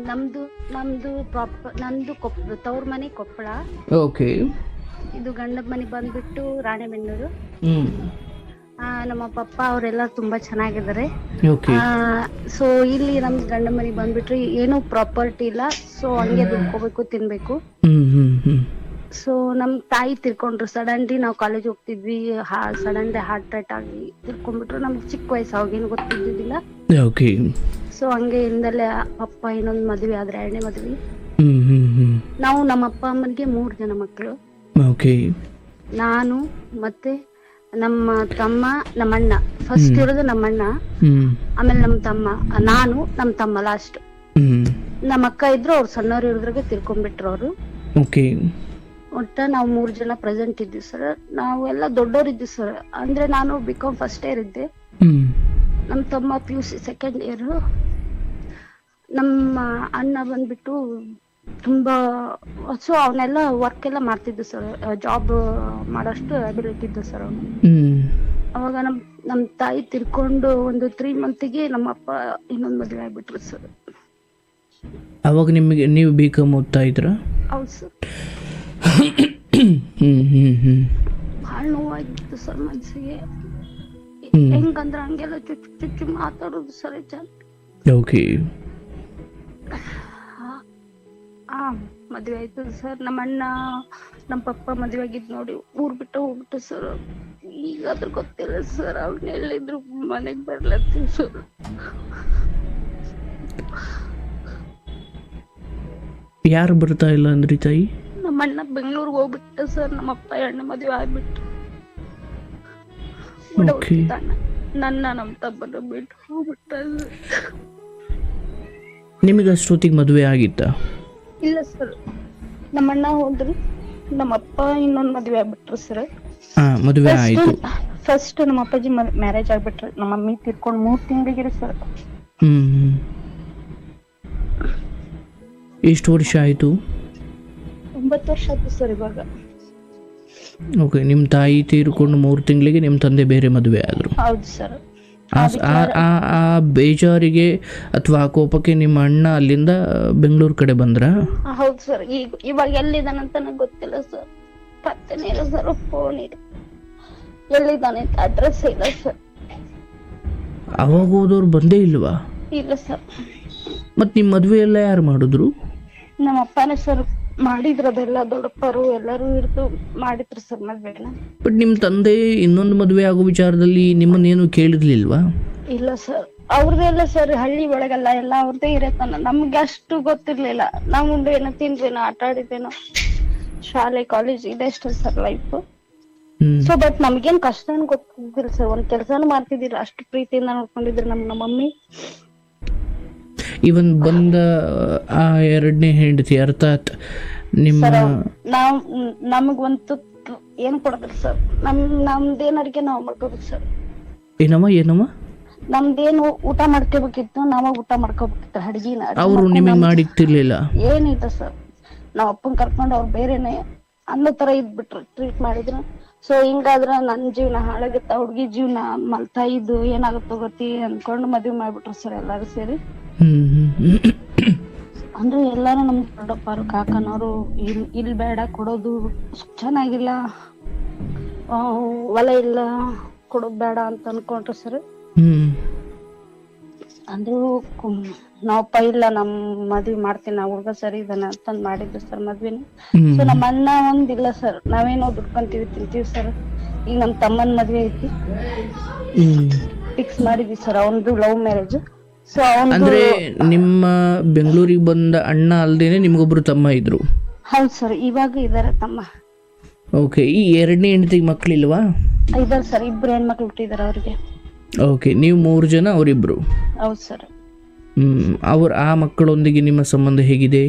ನಮ್ದು ನಮ್ದು ಪ್ರಾಪರ್ ನಂದು ತವ್ರ ಮನೆ ಕೊಪ್ಪಳ. ಓಕೆ. ಇದು ಗಂಡನ ಮನೆ ಬಂದ್ಬಿಟ್ಟು ರಾಣೆಬೆನ್ನೂರು. ಹ್ಮ್. ನಮ್ಮ ಪಪ್ಪ ಅವರೆಲ್ಲ ತುಂಬಾ ಚೆನ್ನಾಗಿದ್ದಾರೆ. ಓಕೆ. ಸೊ ಇಲ್ಲಿ ನಮ್ ಗಂಡನ ಮನೆ ಬಂದ್ಬಿಟ್ರೆ ಏನೂ ಪ್ರಾಪರ್ಟಿ ಇಲ್ಲ. ಸೊ ಹಂಗೆ ದುಡ್ಕೋಬೇಕು, ತಿನ್ಬೇಕು. ಹ್ಮ್ ಹ್ಮ್ ಹ್ಮ್. ಸೊ ನಮ್ ತಾಯಿ ತಿರ್ಕೊಂಡ್ರು ಸಡನ್ಲಿ. ನಾವು ಕಾಲೇಜ್ ಹೋಗ್ತಿದ್ವಿ, ಸಡನ್ಲಿ ಹಾರ್ಟ್ ಅಟ್ಯಾಕ್ ಆಗಿ ತಿರ್ಕೊಂಡ್ಬಿಟ್ರು. ನಮ್ಗೆ ಚಿಕ್ಕ ವಯಸ್ಸು, ಅವಾಗೇನು ಗೊತ್ತಿದ್ದಿಲ್ಲ. ಓಕೆ. ಸೊ ಹಂಗೆ ಹಿಂದಲ್ಲೇ ಪಪ್ಪ ಇನ್ನೊಂದು ಮದ್ವೆ ಆದ್ರೆ, 2ನೇ ಮದ್ವೆ. ಹ್ಮ್ ಹ್ಮ್ ಹ್ಮ್. ನಾವು ನಮ್ಮ ಅಪ್ಪ ಅಮ್ಮನಿಗೆ 3 ಜನ ಮಕ್ಕಳು. ಓಕೆ. ನಾನು ಮತ್ತೆ ನಮ್ಮ ತಮ್ಮ, ನಮ್ಮ ಅಣ್ಣ. ಫಸ್ಟ್ ಇರೋದು ನಮ್ಮ ಅಣ್ಣ, ಆಮೇಲೆ ನಮ್ಮ ತಮ್ಮ, ನಾನು, ನಮ್ಮ ತಮ್ಮ ಲಾಸ್ಟ್. ನಮ್ಮ ಅಕ್ಕ ಇದ್ರು, ಅವ್ರು ಸಣ್ಣವ್ರು ಇರೋದ್ರಾಗೆ ತಿರ್ಕೊಂಡ್ಬಿಟ್ರು ಅವರು. ಓಕೆ. ಒಟ್ಟ ನಾವು 3 ಜನ ಪ್ರೆಸೆಂಟ್ ಇದ್ವಿ ಸರ್. ನಾವು ಎಲ್ಲ ದೊಡ್ಡೋರ್ ಇದ್ವಿ ಸರ್. ಅಂದ್ರೆ ನಾನು ಬಿಕಾಮ್ ಫಸ್ಟ್ ಇಯರ್ ಇದ್ದೆ, ನಮ್ಮ ತಮ್ಮ PUC ಸೆಕೆಂಡ್ ಇಯರ್. ನಮ್ಮ ಅಣ್ಣ ಬಂದ್ಬಿಟ್ಟು ತುಂಬಾ ಸೊ ಅವನೆಲ್ಲ ವರ್ಕ್ ಎಲ್ಲ ಮಾಡ್ತಿದ್ದು ಸರ್. ಜಾಬ್ ಮಾಡೋಷ್ಟು ಅಬಿಲಿಟಿ ಇದ್ದು ಸರ್ ಅವನು. ಅವಾಗ ನಮ್ ತಾಯಿ ತಿರ್ಕೊಂಡು ಒಂದು 3 ಮಂತಿಗೆ ನಮ್ಮ ಅಪ್ಪ ಇನ್ನೊಂದು ಮದುವೆ ಆಗ್ಬಿಟ್ರು ಸರ್. ಅವಾಗ ನಿಮಗೆ ನೀವು BCom ಓದ್ತಾ ಇದ್ರ? ಹೌದು ಸರ್. ಭಾಳ ನೋವಾಗಿತ್ತು ಸರ್ ಮನ್ಸಿಗೆ. ಹೆಂಗಂದ್ರೆ ಹಂಗೆಲ್ಲ ಚುಚ್ಚು ಚುಚ್ಚು ಮಾತಾಡೋದು ಸರ್. ಓಕೆ. ಮದ್ವೆ ಆಯ್ತು ಸರ್. ನಮ್ಮ ಅಣ್ಣ ನಮ್ಮ ಪಪ್ಪ ಮದ್ವೆ ಆಗಿದ್ ನೋಡಿ ಊರ್ ಬಿಟ್ಟು ಹೋಗ್ಬಿಟ್ಟು ಸರ್. ಈಗ ಅದ್ರ ಗೊತ್ತಿಲ್ಲ ಸರ್, ಅವ್ನ ಎಲ್ಲಿದ್ರು ಮನೆಗ್ ಬರ್ಲತ್ತೀವಿ ಸರ್. ಯಾರು ಬರ್ತಾ ಇಲ್ಲ ಅಂದ್ರಿ ತಾಯಿ? ನಮ್ಮ ಅಣ್ಣ ಬೆಂಗಳೂರಿಗೆ ಹೋಗ್ಬಿಟ್ಟು ಸರ್. ನಮ್ಮ ಅಪ್ಪ 2ನೇ ಮದ್ವೆ ಆಗ್ಬಿಟ್ಟು ನನ್ನ ನಮ್ಮ ತಮ್ಮನ ಬಿಟ್ಟು ಹೋಗ್ಬಿಟ್ಟ. ನಿಮಗೆ ಅಷ್ಟೊತ್ತಿಗೆ ಮದುವೆ ಆಗಿತ್ತಾ? ಇಲ್ಲ ಸರ್, ನಮ್ಮ ಅಣ್ಣ ಹೋದ್ರಿ, ನಮ್ಮ ಅಪ್ಪ ಇನ್ನೊಂದು ಮದ್ವೆ ಆಗ್ಬಿಟ್ರು ಸರ್. ಮದುವೆ ಆಯ್ತು. ಫಸ್ಟ್ ನಮ್ಮ ಅಪ್ಪಾಜಿ ಮ್ಯಾರೇಜ್ ಆಗ್ಬಿಟ್ರು. ನಮ್ಮ ಮಮ್ಮಿ ತಿರ್ಕೊಂಡು 3 ತಿಂಗಳಿಗೆ ಸರ್. ಎಷ್ಟು ವರ್ಷ ಆಯ್ತು? 9 ವರ್ಷ ಆಯ್ತು ಸರ್ ಇವಾಗ. ಓಕೆ. ನಿಮ್ಮ ತಾಯಿ ತೀರ್ಕೊಂಡು 3 ತಿಂಗಳಿಗೆ ನಿಮ್ಮ ತಂದೆ ಬೇರೆ ಮದುವೆ ಆದ್ರು? ಹೌದು ಸರ್. ಆ ಬೇಜಾರಿಗೆ ಅಥವಾ ಆ ಕೋಪಕ್ಕೆ ನಿಮ್ಮ ಅಣ್ಣ ಅಲ್ಲಿಂದ ಬೆಂಗಳೂರು ಕಡೆ ಬಂದ್ರ? ಹೌದು ಸರ್. ಇವಾಗ ಎಲ್ಲಿದ್ದಾನಂತ ನನಗೆ ಗೊತ್ತಿಲ್ಲ ಸರ್. ಪತ್ತೆನೇ ಇಲ್ಲ ಸರ್, ಫೋನ್ ಇಲ್ಲ, ಎಲ್ಲಿದ್ದಾನೆ ಅಂತ ಅಡ್ರೆಸ್ ಇಲ್ಲ ಸರ್. ಅವಾಗ ಹೋದವ್ರು ಬಂದೇ ಇಲ್ವಾ? ಇಲ್ಲ ಸರ್. ಮತ್ ನಿಮ್ ಮದ್ವೆ ಎಲ್ಲ ಯಾರು ಮಾಡಿದ್ರು? ನಮ್ಮ ಅಪ್ಪನೇ ಸರ್ ಮಾಡಿದ್ರು. ಅದೆಲ್ಲ ದೊಡ್ಡಪ್ಪರು ಎಲ್ಲರೂ ಇರ್ದು ಮಾಡಿದ್ರು ಸರ್ ಮದ್ವೆನ. ಬಟ್ ನಿಮ್ ತಂದೆ ಇನ್ನೊಂದು ಮದುವೆ ಆಗೋ ವಿಚಾರದಲ್ಲಿ ನಿಮ್ಮನ್ನೇನು ಕೇಳಿರ್ಲಿಲ್ವಾ? ಇಲ್ಲ ಸರ್, ಅವ್ರದ್ದೆಲ್ಲ ಸರ್ ಹಳ್ಳಿ ಒಳಗೆಲ್ಲ ಎಲ್ಲ ಅವ್ರದ್ದೇ ಇರತ್ತನ. ನಮ್ಗೆ ಅಷ್ಟು ಗೊತ್ತಿರ್ಲಿಲ್ಲ. ನಾವು ಏನೋ ತಿಂದ್ವೇನೋ, ಆಟ ಆಡಿದ್ವೇನೋ, ಶಾಲೆ ಕಾಲೇಜ್ ಇದೆಷ್ಟು ಸರ್ ಲೈಫ್. ಸೊ ಬಟ್ ನಮ್ಗೇನ್ ಕಷ್ಟ ಗೊತ್ತಿದ್ದಿಲ್ಲ ಸರ್. ಒಂದ್ ಕೆಲ್ಸಾನು ಮಾಡ್ತಿದ್ದಿಲ್ಲ, ಅಷ್ಟು ಪ್ರೀತಿಯಿಂದ ನೋಡ್ಕೊಂಡಿದ್ರು ನಮ್ಮ ಮಮ್ಮಿ. ಇವನ್ ಬಂದ ಆ 2ನೇ ಹೆಂಡತಿ ಅರ್ಥಾತ್ ನಿಮ್ಮ ನಮಗ್ ಒಂದ್ ತುತ್ತು ಏನ್ ಕೊಡದ್ರಿ ಸರ್. ನಮ್ದೇನ್ ಅಡಿಗೆ ನಾವ್ ಮಾಡ್ಕೋಬೇಕು ಸರ್. ಏನಮ್ಮ ನಮ್ದೇನು ಊಟ ಮಾಡ್ಕೋಬೇಕಿತ್ತು, ನಾವ ಊಟ ಮಾಡ್ಕೋಬೇಕಿತ್ತು. ಅಡ್ಗಿನ ಅವ್ರು ನಿಮಗ್ ಮಾಡಿಕ್ತಿರ್ಲಿಲ್ಲ? ಏನಿಲ್ಲ ಸರ್. ನಾವ್ ಅಪ್ಪನ್ ಕರ್ಕೊಂಡು ಅವ್ರು ಬೇರೆನೆ ಅನ್ನೋ ತರ ಇದ್ಬಿಟ್ರು, ಟ್ರೀಟ್ ಮಾಡಿದ್ರು. ಸೊ ಹಿಂಗಾದ್ರ ನನ್ ಜೀವನ ಹಾಳಾಗತ್ತ, ಹುಡ್ಗಿ ಜೀವನ ಮಲ್ತಾ ಇದ್ದು ಏನಾಗುತ್ತೋ ಗೊತ್ತಿ ಅನ್ಕೊಂಡು ಮದ್ವೆ ಮಾಡ್ಬಿಟ್ರು ಸರ್ ಎಲ್ಲಾರು ಸೇರಿ. ಅಂದ್ರೆ ಎಲ್ಲಾರು ನಮ್ ದೊಡ್ಡಪ್ಪರು ಕಾಕನವರು ಇಲ್ಲಿ ಬೇಡ ಕೊಡೋದು ಚೆನ್ನಾಗಿಲ್ಲ, ಹೊಲ ಇಲ್ಲ ಕೊಡೋದ್ ಬೇಡ ಅಂತ ಅನ್ಕೊಂಡ್ರು ಸರ್. ಅಂದ್ರು ನಾವಪ್ಪ ಇಲ್ಲ, ನಮ್ ಮದ್ವಿ ಮಾಡ್ತೀನಿ, ನಾ ಹುಡ್ಗ ಸರಿ ಇದಾನೆ ಅಂತಂದ್ ಮಾಡಿದ್ರು ಸರ್ ಮದ್ವಿನ. ಸೊ ನಮ್ಮ ಅಣ್ಣ ಒಂದಿಲ್ಲ ಸರ್, ನಾವೇನೋ ದುಡ್ಕೊಂತೀವಿ ತಿಂತೀವಿ ಸರ್. ಈಗ ನಮ್ ತಮ್ಮನ್ ಮದ್ವೆ ಐತಿ, ಫಿಕ್ಸ್ ಮಾಡಿದ್ವಿ ಸರ್. ಅವನದು ಲವ್ ಮ್ಯಾರೇಜ್. ಸೊ ಅಂದ್ರೆ ನಿಮ್ಮ ಬೆಂಗಳೂರಿಗೆ ಬಂದ ಅಣ್ಣ ಅಲ್ದೇನೆ ನಿಮ್ಗೊಬ್ರು ತಮ್ಮ ಇದ್ರು? ಹೌದು ಸರ್, ಇವಾಗ ಇದಾರೆ ತಮ್ಮ. ಓಕೆ. ಈ 2ನೇ ಹೆಂಡತಿಗೆ ಮಕ್ಳಿಲ್ವಾ? ಇದಾರೆ ಸರ್, 2 ಹೆಣ್ಮಕ್ಳು ಹುಟ್ಟಿದಾರೆ ಅವ್ರಿಗೆ. ಓಕೆ. ನೀವು 3 ಜನ, ಅವರಿಬ್ರು? ಹೌದು ಸರ್. ಆ ಮಕ್ಕಳೊಂದಿಗೆ ನಿಮ್ಮ ಸಂಬಂಧ ಹೇಗಿದೆ?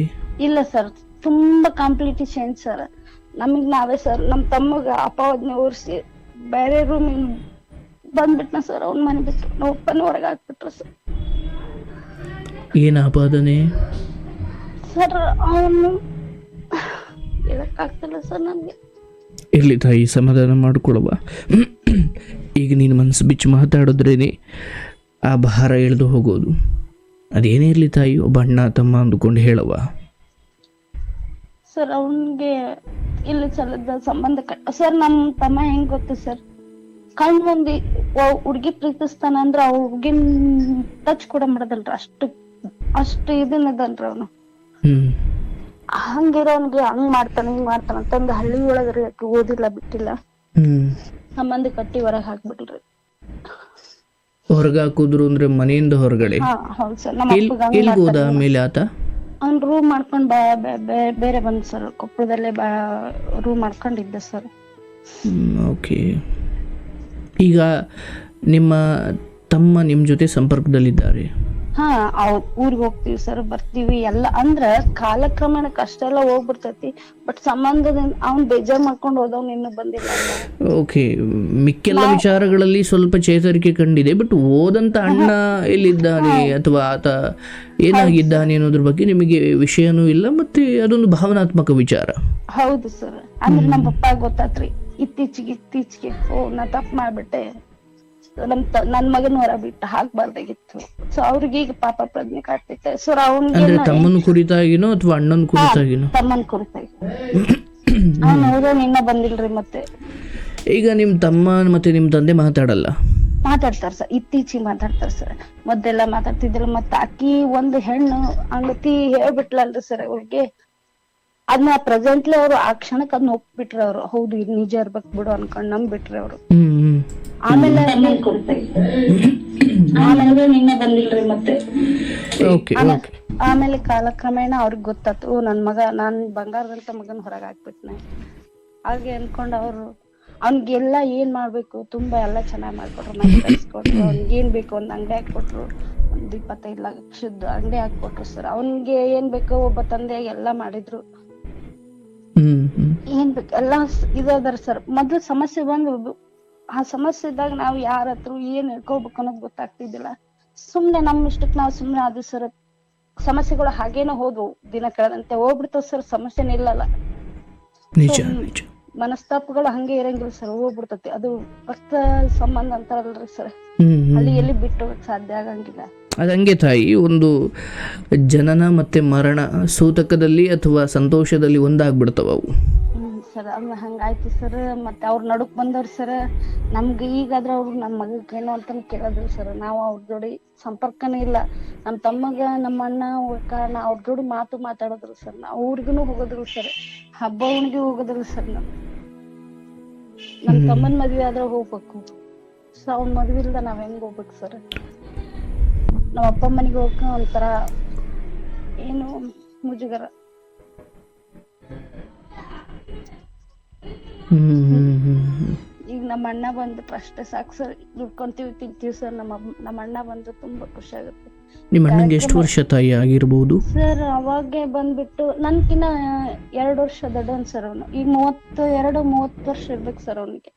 ಇಲ್ಲ ಸರ್, ತುಂಬಾ ಕಾಂಪ್ಲಿಕೇಶನ್ ಸರ್. ನಮಗ್ ನಾವೇ ಸರ್, ನಮ್ ತಮ್ಮಗ ಅಪವಾದನೆ ಓರ್ಸಿ ಬೇರೆ ರೂಮ್ ಬಂದ್ಬಿಟ್ನ ಸರ್. ಅವ್ನ ಮನೆ ಬಿಟ್ಟು ನಾವು ಒಪ್ಪನ ಹೊರಗೆ ಹಾಕ್ಬಿಟ್ರು ಸರ್. ಏನ್ ಆಪಾದನೆ ಸರ್? ಅವನು ಹೇಳಕ್ಕಾಗ್ತಿಲ್ಲ ಸರ್ ನಮ್ಗೆ. ಇರ್ಲಿ ತಾಯಿ, ಸಮಾಧಾನ ಮಾಡ್ಕೊಳವ. ಈಗ ನೀನು ಮನಸ್ಸು ಬಿಚ್ಚಿ ಮಾತಾಡಿದ್ರೇನೆ ಆ ಭಾರ ಎಳೆದು ಹೋಗೋದು. ಅದೇನೇ ಇರಲಿ ತಾಯಿ, ಒಬ್ಬ ಅಣ್ಣ ತಮ್ಮ ಅಂದುಕೊಂಡು ಹೇಳವ. ಸರ್ ಅವನ್ಗೆ ಇಲ್ಲಿ ಸಲದ ಸಂಬಂಧ ಸರ್ ನಮ್ ತಮ್ಮ ಹೆಂಗ್ ಗೊತ್ತು ಸರ್, ಕಣ್ ಮಂದಿ ಹುಡ್ಗಿ ಪ್ರೀತಿಸ್ತಾನ ಅಂದ್ರ ಅವ್ ಹುಡ್ಗಿನ್ ಟಚ್ ಕೂಡ ಮಾಡದಲ್ರಿ, ಅಷ್ಟು ಇದನ್ನದಲ್ರಿ ಅವನು. ಹಂಗಿರೋನ್ಗೆ ಹಂಗ್ ಮಾಡ್ತಾನ ಹಿಂಗ್ ಮಾಡ್ತಾನ ಅಂತಂದ್ ಹಳ್ಳಿ ಒಳಗ್ರಿ ಓದಿಲ್ಲ ಬಿಟ್ಟಿಲ್ಲ, ಸಂಬಂಧ ಕಟ್ಟಿ ಹೊರಗ್ ಹಾಕ್ಬಿಟ್ರಿ. ಹೊರಗೆ ಹಾಕುದ್ರು ಅಂದ್ರೆ ಮನೆಯಿಂದ ಹೊರಗಡೆ? ಹೌದು ಸರ್. ನಮ್ಮ ಎಲ್ಗೋದ ಆಮೇಲೆ ಆತ? ಅವ್ನ್ ರೂಮ್ ಮಾಡ್ಕೊಂಡ್ ಬೇರೆ ಬಂದ್ ಸರ್, ಕೊಪ್ಪಳದಲ್ಲೇ ರೂಮ್ ಮಾಡ್ಕೊಂಡಿದ್ದ ಸರ್. ಓಕೆ. ಈಗ ನಿಮ್ಮ ತಮ್ಮ ನಿಮ್ ಜೊತೆ ಸಂಪರ್ಕದಲ್ಲಿದ್ದಾರೆ? ಊರಿಗೆ ಹೋಗ್ತೀವಿ ಸರ್, ಬರ್ತೀವಿ ಎಲ್ಲ. ಅಂದ್ರ ಕಾಲಕ್ರಮೇಣಕ್ಕೆ ಅಷ್ಟೆಲ್ಲ ಹೋಗ್ಬಿಡ್ತೈತಿ, ಬಟ್ ಸಂಬಂಧದಿಂದ ಅವ್ನ್ ಬೇಜಾರ್ ಮಾಡ್ಕೊಂಡು ಹೋದವ್ನು ಇನ್ನೂ ಬಂದಿಲ್ಲ. ಓಕೆ. ಮಿಕ್ಕೆಲ್ಲ ವಿಚಾರಗಳಲ್ಲಿ ಸ್ವಲ್ಪ ಚೇತರಿಕೆ ಕಂಡಿದೆ, ಬಟ್ ಓದಂತ ಅಣ್ಣ ಎಲ್ಲಿದ್ದಾನೆ ಅಥವಾ ಆತ ಏನಾಗಿದ್ದಾನೆ ಅನ್ನೋದ್ರ ಬಗ್ಗೆ ನಿಮಗೆ ವಿಷಯನೂ ಇಲ್ಲ, ಮತ್ತೆ ಅದೊಂದು ಭಾವನಾತ್ಮಕ ವಿಚಾರ. ಹೌದು ಸರ್. ಅಂದ್ರೆ ನಮ್ಮ ಪಪ್ಪ ಗೊತ್ತಾತ್ರಿ ಇತ್ತೀಚೆಗೆ ನಾ ತಪ್ಪು ಮಾಡ್ಬಿಟ್ಟೆ, ನನ್ ಮಗನ ಹೊರ ಬಿಟ್ಟು ಹಾಕ್ಬಾರ್ದಾಗಿತ್ತು. ಸೊ ಅವ್ರಿಗೆ ಈಗ ಪಾಪ ಪ್ರಜ್ಞೆ ಕಾಡ್ತೈತೆ ಸರ್. ಅವ್ನಿಗೆ ತಮ್ಮನ ಕುರಿತಾಗಿನೋ ಅಥವಾ ಅಣ್ಣನ ಕುರಿತಾಗಿನೋ? ತಮ್ಮನ್ ಕುರಿತಾಗಿ. ಅವ್ನು ಇನ್ನ ಬಂದಿಲ್ರಿ. ಮತ್ತೆ ಈಗ ನಿಮ್ ತಮ್ಮ ಮತ್ತೆ ನಿಮ್ ತಂದೆ ಮಾತಾಡ್ತಾರ ಸರ್, ಇತ್ತೀಚಿಗೆ ಮಾತಾಡ್ತಾರ ಸರ್. ಮೊದಲೆಲ್ಲ ಮಾತಾಡ್ತಿದ್ರು. ಮತ್ತ ಅಕ್ಕಿ ಒಂದು ಹೆಣ್ಣು ಅಂಗತಿ ಹೇಳ್ಬಿಟ್ಲಲ್ರಿ ಸರ್ ಅವ್ರಿಗೆ, ಅದನ್ನ ಪ್ರೆಸೆಂಟ್ಲಿ ಅವ್ರು ಆ ಕ್ಷಣಕ್ಕೆ ಅದನ್ನ ಒಪ್ಬಿಟ್ರಿ ಅವ್ರು. ಹೌದು ಇದು ನಿಜ ಇರ್ಬೇಕು ಬಿಡು ಅನ್ಕೊಂಡ್ ನಂಬಿಟ್ರಿ ಅವ್ರು. ಆಮೇಲೆ ನಿನ್ನೆ ಬಂದಿಲ್ರಿ. ಮತ್ತೆ ಆಮೇಲೆ ಕಾಲಕ್ರಮೇಣ ಅವ್ರಿಗೆ ಗೊತ್ತಾತು, ನನ್ ಮಗ ನಾನ್ ಬಂಗಾರದಂತ ಮಗನ್ ಹೊರಗೆ ಹಾಕ್ಬಿಟ್ನೆ ಹಾಗೆ ಅನ್ಕೊಂಡ್ ಅವ್ರು ಅವ್ನಿಗೆಲ್ಲಾ ಏನ್ ಮಾಡ್ಬೇಕು ತುಂಬಾ ಎಲ್ಲಾ ಚೆನ್ನಾಗ್ ಮಾಡ್ಕೊಟ್ರು. ಮನೆ ಕಳ್ಸ್ಕೊಟ್ರು, ಅವ್ನಿಗೆ ಏನ್ ಬೇಕು ಒಂದ್ ಅಂಗಡಿ ಹಾಕೊಟ್ರು, ಒಂದ್ 25 ಲಕ್ಷದ ಅಂಗಡಿ ಹಾಕೊಟ್ರು ಸರ್. ಅವ್ನಿಗೆ ಏನ್ ಬೇಕೋ ಒಬ್ಬ ತಂದೆಯಾಗಿ ಎಲ್ಲಾ ಮಾಡಿದ್ರು. ಏನ್ ಬೇಕು ಎಲ್ಲಾ ಇದರ ಸರ್. ಮೊದ್ಲು ಸಮಸ್ಯೆ ಬಂದು ಆ ಸಮಸ್ಯೆ ಇದ್ದಾಗ ನಾವ್ ಯಾರ ಹತ್ರ ಏನ್ ಹೇಳ್ಕೋಬೇಕು ಅನ್ನೋದು ಗೊತ್ತಾಗ್ತಿದ್ದಿಲ್ಲ. ಸುಮ್ನೆ ನಮ್ ಇಷ್ಟಕ್ ನಾವ್ ಸುಮ್ನೆ ಆದ್ವಿ ಸರ್. ಸಮಸ್ಯೆಗಳು ಹಾಗೇನೋ ಹೋದ್ವು, ದಿನ ಕಳೆದಂತೆ ಹೋಗ್ಬಿಡ್ತಾವ ಸರ್, ಸಮಸ್ಯೆನೇ ಇಲ್ಲಲ್ಲ. ಮನಸ್ತಾಪಗಳು ಹಂಗೆ ಇರಂಗಿಲ್ಲ ಸರ್, ಹೋಗ್ಬಿಡ್ತತಿ. ಅದು ರಕ್ತ ಸಂಬಂಧ ಅಂತಾರಲ್ರಿ ಸರ್, ಅಲ್ಲಿ ಎಲ್ಲಿ ಬಿಟ್ಟು ಹೋಗಕ್ ಸಾಧ್ಯ ಆಗಂಗಿಲ್ಲ. ಅದಂಗೆ ತಾಯಿ, ಒಂದು ಜನನ ಮತ್ತೆ ಮರಣ ಸೂತಕದಲ್ಲಿ ಅಥವಾ ಸಂತೋಷದಲ್ಲಿ ಒಂದಾಗ್ಬಿಡ್ತಾವ ಅವು. ಸರ್ ಹಂಗಾಯ್ತು ಸರ್. ಮತ್ತೆ ಅವ್ರ ನಡುಕ್ ಬಂದವ್ರು ಸರ್. ನಮ್ಗೆ ಈಗಾದ್ರೆ ಅವ್ರು ನಮ್ ಮಗಕ್ಕೇನು ಅಂತ ಕೇಳಿದ್ರು ಸರ್. ನಾವು ಅವ್ರ ಜೋಡಿ ಸಂಪರ್ಕನೇ ಇಲ್ಲ. ನಮ್ ತಮ್ಮಗ ನಮ್ಮ ಅಣ್ಣ ಕಾರಣ ಅವ್ರ ಜೋಡಿ ಮಾತಾಡೋದ್ರು ಸರ್. ನಾವು ಊರಿಗೂ ಹೋಗೋದ್ರು ಸರ್, ಹಬ್ಬ ಹುಣ್ಣಿಗೆ ಹೋಗೋದ್ರು ಸರ್. ನಮ್ ತಮ್ಮನ್ ಮದ್ವೆ ಆದ್ರೆ ಹೋಗ್ಬೇಕು, ಸೊ ಅವ್ನ ಮದ್ವೆ ಇಲ್ದ ನಾವ್ ಹೆಂಗ್ ಹೋಗ್ಬೇಕು ಸರ್? ನಮ್ಮ ಅಪ್ಪ ಮನೆಗೆ ಹೋಗಕ ಒಂಥರ ಏನು ಮುಜುಗರ. ಈಗ ನಮ್ಮ ಅಣ್ಣ ಬಂದ್ಬಿಟ್ರೆ ಅಷ್ಟೇ ಸಾಕು ಸರ್, ದುಡ್ಕೊಂತೀವಿ ತಿಂತೀವಿ ಸರ್. ನಮ್ಮ ಅಣ್ಣ ಬಂದ್ರೆ ತುಂಬಾ ಖುಷಿ ಆಗುತ್ತೆ. ನಿಮ್ಮ ಅಣ್ಣಂಗೆ ಎಷ್ಟು ವರ್ಷ ತಾಯಿ ಆಗಿರ್ಬೋದು ಸರ್? ಅವಾಗೆ ಬಂದ್ಬಿಟ್ಟು ನನ್ಕಿನ್ನ 2 ವರ್ಷ ದೊಡ್ಡವನ್ ಸರ್ ಅವನು. ಈಗ 30 ವರ್ಷ ಇರ್ಬೇಕು ಸರ್ ಅವನಿಗೆ.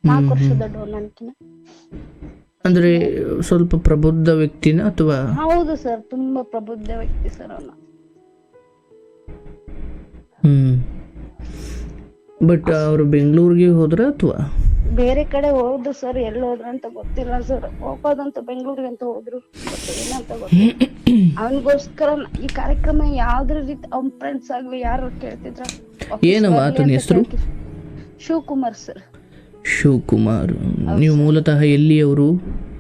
4 ವರ್ಷ ದೊಡ್ಡವನ್ ನನ್ಕಿನ್ನ. ಅಂದ್ರೆ ಸ್ವಲ್ಪ ಪ್ರಬುದ್ಧ ವ್ಯಕ್ತಿನ ಅಥವಾ? ಹೌದು ಸರ್, ತುಂಬಾ ಪ್ರಬುದ್ಧ ವ್ಯಕ್ತಿ ಸರ್ ಅವನು. ಬಟ್ ಅವ್ರು ಬೆಂಗಳೂರಿಗೆ ಹೋದ್ರ ಅಥವಾ ಬೇರೆ ಕಡೆ ಹೋದ್ರು ಸರ್? ಎಲ್ಲಿ ಹೋದ್ರ ಅಂತ ಗೊತ್ತಿಲ್ಲ ಸರ್. ಹೋಗೋದಂತ ಬೆಂಗಳೂರಿಗೆ ಅಂತ ಹೋದ್ರು, ಏನಂತ ಗೊತ್ತಿಲ್ಲ. ಅವನಿಗೋಸ್ಕರ ಈ ಕಾರ್ಯಕ್ರಮ ಯಾವ್ದ್ರ ರೀತಿ ಅವ್ನ ಫ್ರೆಂಡ್ಸ್ ಆಗ್ಲಿ ಯಾರು ಕೇಳ್ತಿದ್ರ. ಏನವ ಆತನ ಹೆಸರು? ಶಿವಕುಮಾರ್ ಸರ್. ಶಿವಕುಮಾರ್. ನೀವು ಮೂಲತಃ ಎಲ್ಲಿಯವರು?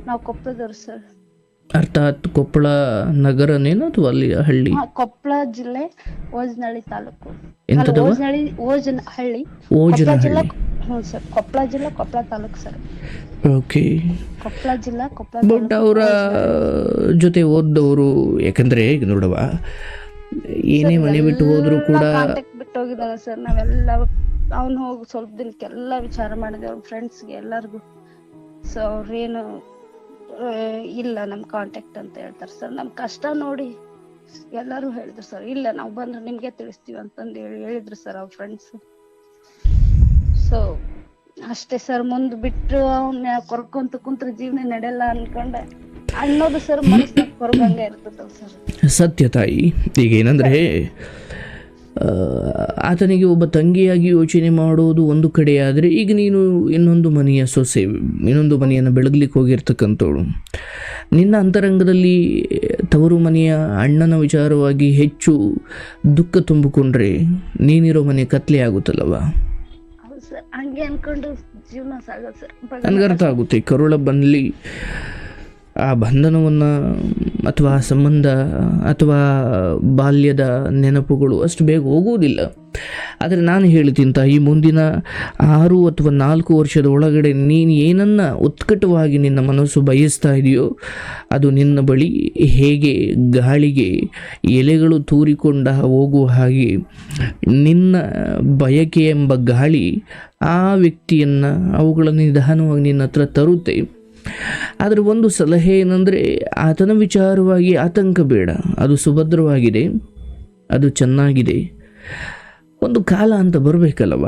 ನಾವು ಕೊಪ್ಪಳದವ್ರು ಸರ್. ಅರ್ಥಾತ್ ಕೊಪ್ಪಳ ನಗರನೇನು ಅಥವಾ ಅಲ್ಲಿ ಹಳ್ಳಿ? ಕೊಪ್ಪಳ ಜಿಲ್ಲೆ ಓಜನಹಳ್ಳಿ ತಾಲೂಕು. ಓಜನಹಳ್ಳಿ. ಹ್ಞೂ ಸರ್, ಕೊಪ್ಪಳ ಜಿಲ್ಲಾ ಕೊಪ್ಪಳ ತಾಲೂಕು ಸರ್. ಓಕೆ. ಕೊಪ್ಪಳ ಜಿಲ್ಲಾ ಕೊಪ್ಪಳ. ಬಟ್ ಅವರ ಜೊತೆ ಓದ್ದವರು, ಯಾಕಂದ್ರೆ ಈಗ ನೋಡವ, ಏನೇ ಮನೆ ಬಿಟ್ಟು ಹೋದ್ರು ಕೂಡ ಕಾಂಟ್ಯಾಕ್ಟ್ ಬಿಟ್ಟು ಹೋಗಿದ್ದಾನೆ ಸರ್. ನಾವೆಲ್ಲ ಅವ್ನು ಹೋಗಿ ಸ್ವಲ್ಪ ದಿನಕ್ಕೆಲ್ಲ ವಿಚಾರ ಮಾಡಿದೆ ಅವ್ರ ಫ್ರೆಂಡ್ಸ್ಗೆ ಎಲ್ಲರಿಗೂ. ಸೊ ಅವ್ರೇನು ಇಲ್ಲ ನಮ್ ಕಾಂಟ್ಯಾಕ್ಟ್ ಅಂತ ಹೇಳ್ತಾರೆ ಸರ್. ನಮ್ ಕಷ್ಟ ನೋಡಿ ಎಲ್ಲರೂ ಹೇಳಿದ್ರು ಸರ್. ಇಲ್ಲ ನಾವು ಬಂದ್ರೆ ನಿಮ್ಗೆ ತಿಳಿಸ್ತೀವಿ ಅಂತಂದು ಹೇಳಿದ್ರು ಸರ್ ಅವ್ರ ಫ್ರೆಂಡ್ಸ್. ಸೊ ಅಷ್ಟೇ ಸರ್. ಮುಂದ್ ಬಿಟ್ಟು ಅವ್ನ ಕೊರ್ಕೊಂತ ಕುಂತ್ರ ಜೀವನ ನಡೆಯಲ್ಲ ಅನ್ಕೊಂಡೆ ಅನ್ನೋದು ಸರ್. ಮನಸ್ಸಿನ ಕೊರಗಂಗ ಇರ್ತದ ಸರ್. ಸತ್ಯ ತಾಯಿ. ಈಗ ಏನಂದ್ರೆ ಆತನಿಗೆ ಒಬ್ಬ ತಂಗಿಯಾಗಿ ಯೋಚನೆ ಮಾಡೋದು ಒಂದು ಕಡೆ ಆದರೆ, ಈಗ ನೀನು ಇನ್ನೊಂದು ಮನೆಯ ಸೊಸೆ, ಇನ್ನೊಂದು ಮನೆಯನ್ನು ಬೆಳಗ್ಲಿಕ್ಕೆ ಹೋಗಿರ್ತಕ್ಕಂಥವಳು, ನಿನ್ನ ಅಂತರಂಗದಲ್ಲಿ ತವರು ಮನೆಯ ಅಣ್ಣನ ವಿಚಾರವಾಗಿ ಹೆಚ್ಚು ದುಃಖ ತುಂಬಿಕೊಂಡ್ರೆ ನೀನಿರೋ ಮನೆ ಕತ್ಲೆ ಆಗುತ್ತಲ್ಲವ. ಹೌದು ಸರ್, ಹಂಗೆ ಅನ್ಕೊಂಡು ಜೀವನ ಸಾಗೋದು ಸರ್. ನನಗರ್ಥ ಆಗುತ್ತೆ. ಕರುಳ ಬಂದ್ಲಿ ಆ ಬಂಧನವನ್ನು ಅಥವಾ ಸಂಬಂಧ ಅಥವಾ ಬಾಲ್ಯದ ನೆನಪುಗಳು ಅಷ್ಟು ಬೇಗ ಹೋಗುವುದಿಲ್ಲ. ಆದರೆ ನಾನು ಹೇಳ್ತೀನಿ ತಾಯಿ, ಮುಂದಿನ 6 ಅಥವಾ 4 ವರ್ಷದ ಒಳಗಡೆ ನೀನು ಏನನ್ನು ಉತ್ಕಟವಾಗಿ ನಿನ್ನ ಮನಸ್ಸು ಬಯಸ್ತಾ ಇದೆಯೋ ಅದು ನಿನ್ನ ಬಳಿ ಹೇಗೆ ಗಾಳಿಗೆ ಎಲೆಗಳು ತೂರಿಕೊಂಡ ಹೋಗುವ ಹಾಗೆ ನಿನ್ನ ಬಯಕೆ ಎಂಬ ಗಾಳಿ ಆ ವ್ಯಕ್ತಿಯನ್ನು ಅವುಗಳನ್ನು ನಿಧಾನವಾಗಿ ನಿನ್ನ ಹತ್ರ ತರುತ್ತೆ. ಆದರೆ ಒಂದು ಸಲಹೆ ಏನಂದರೆ, ಆತನ ವಿಚಾರವಾಗಿ ಆತಂಕ ಬೇಡ. ಅದು ಸುಭದ್ರವಾಗಿದೆ, ಅದು ಚೆನ್ನಾಗಿದೆ. ಒಂದು ಕಾಲ ಅಂತ ಬರಬೇಕಲ್ಲವ.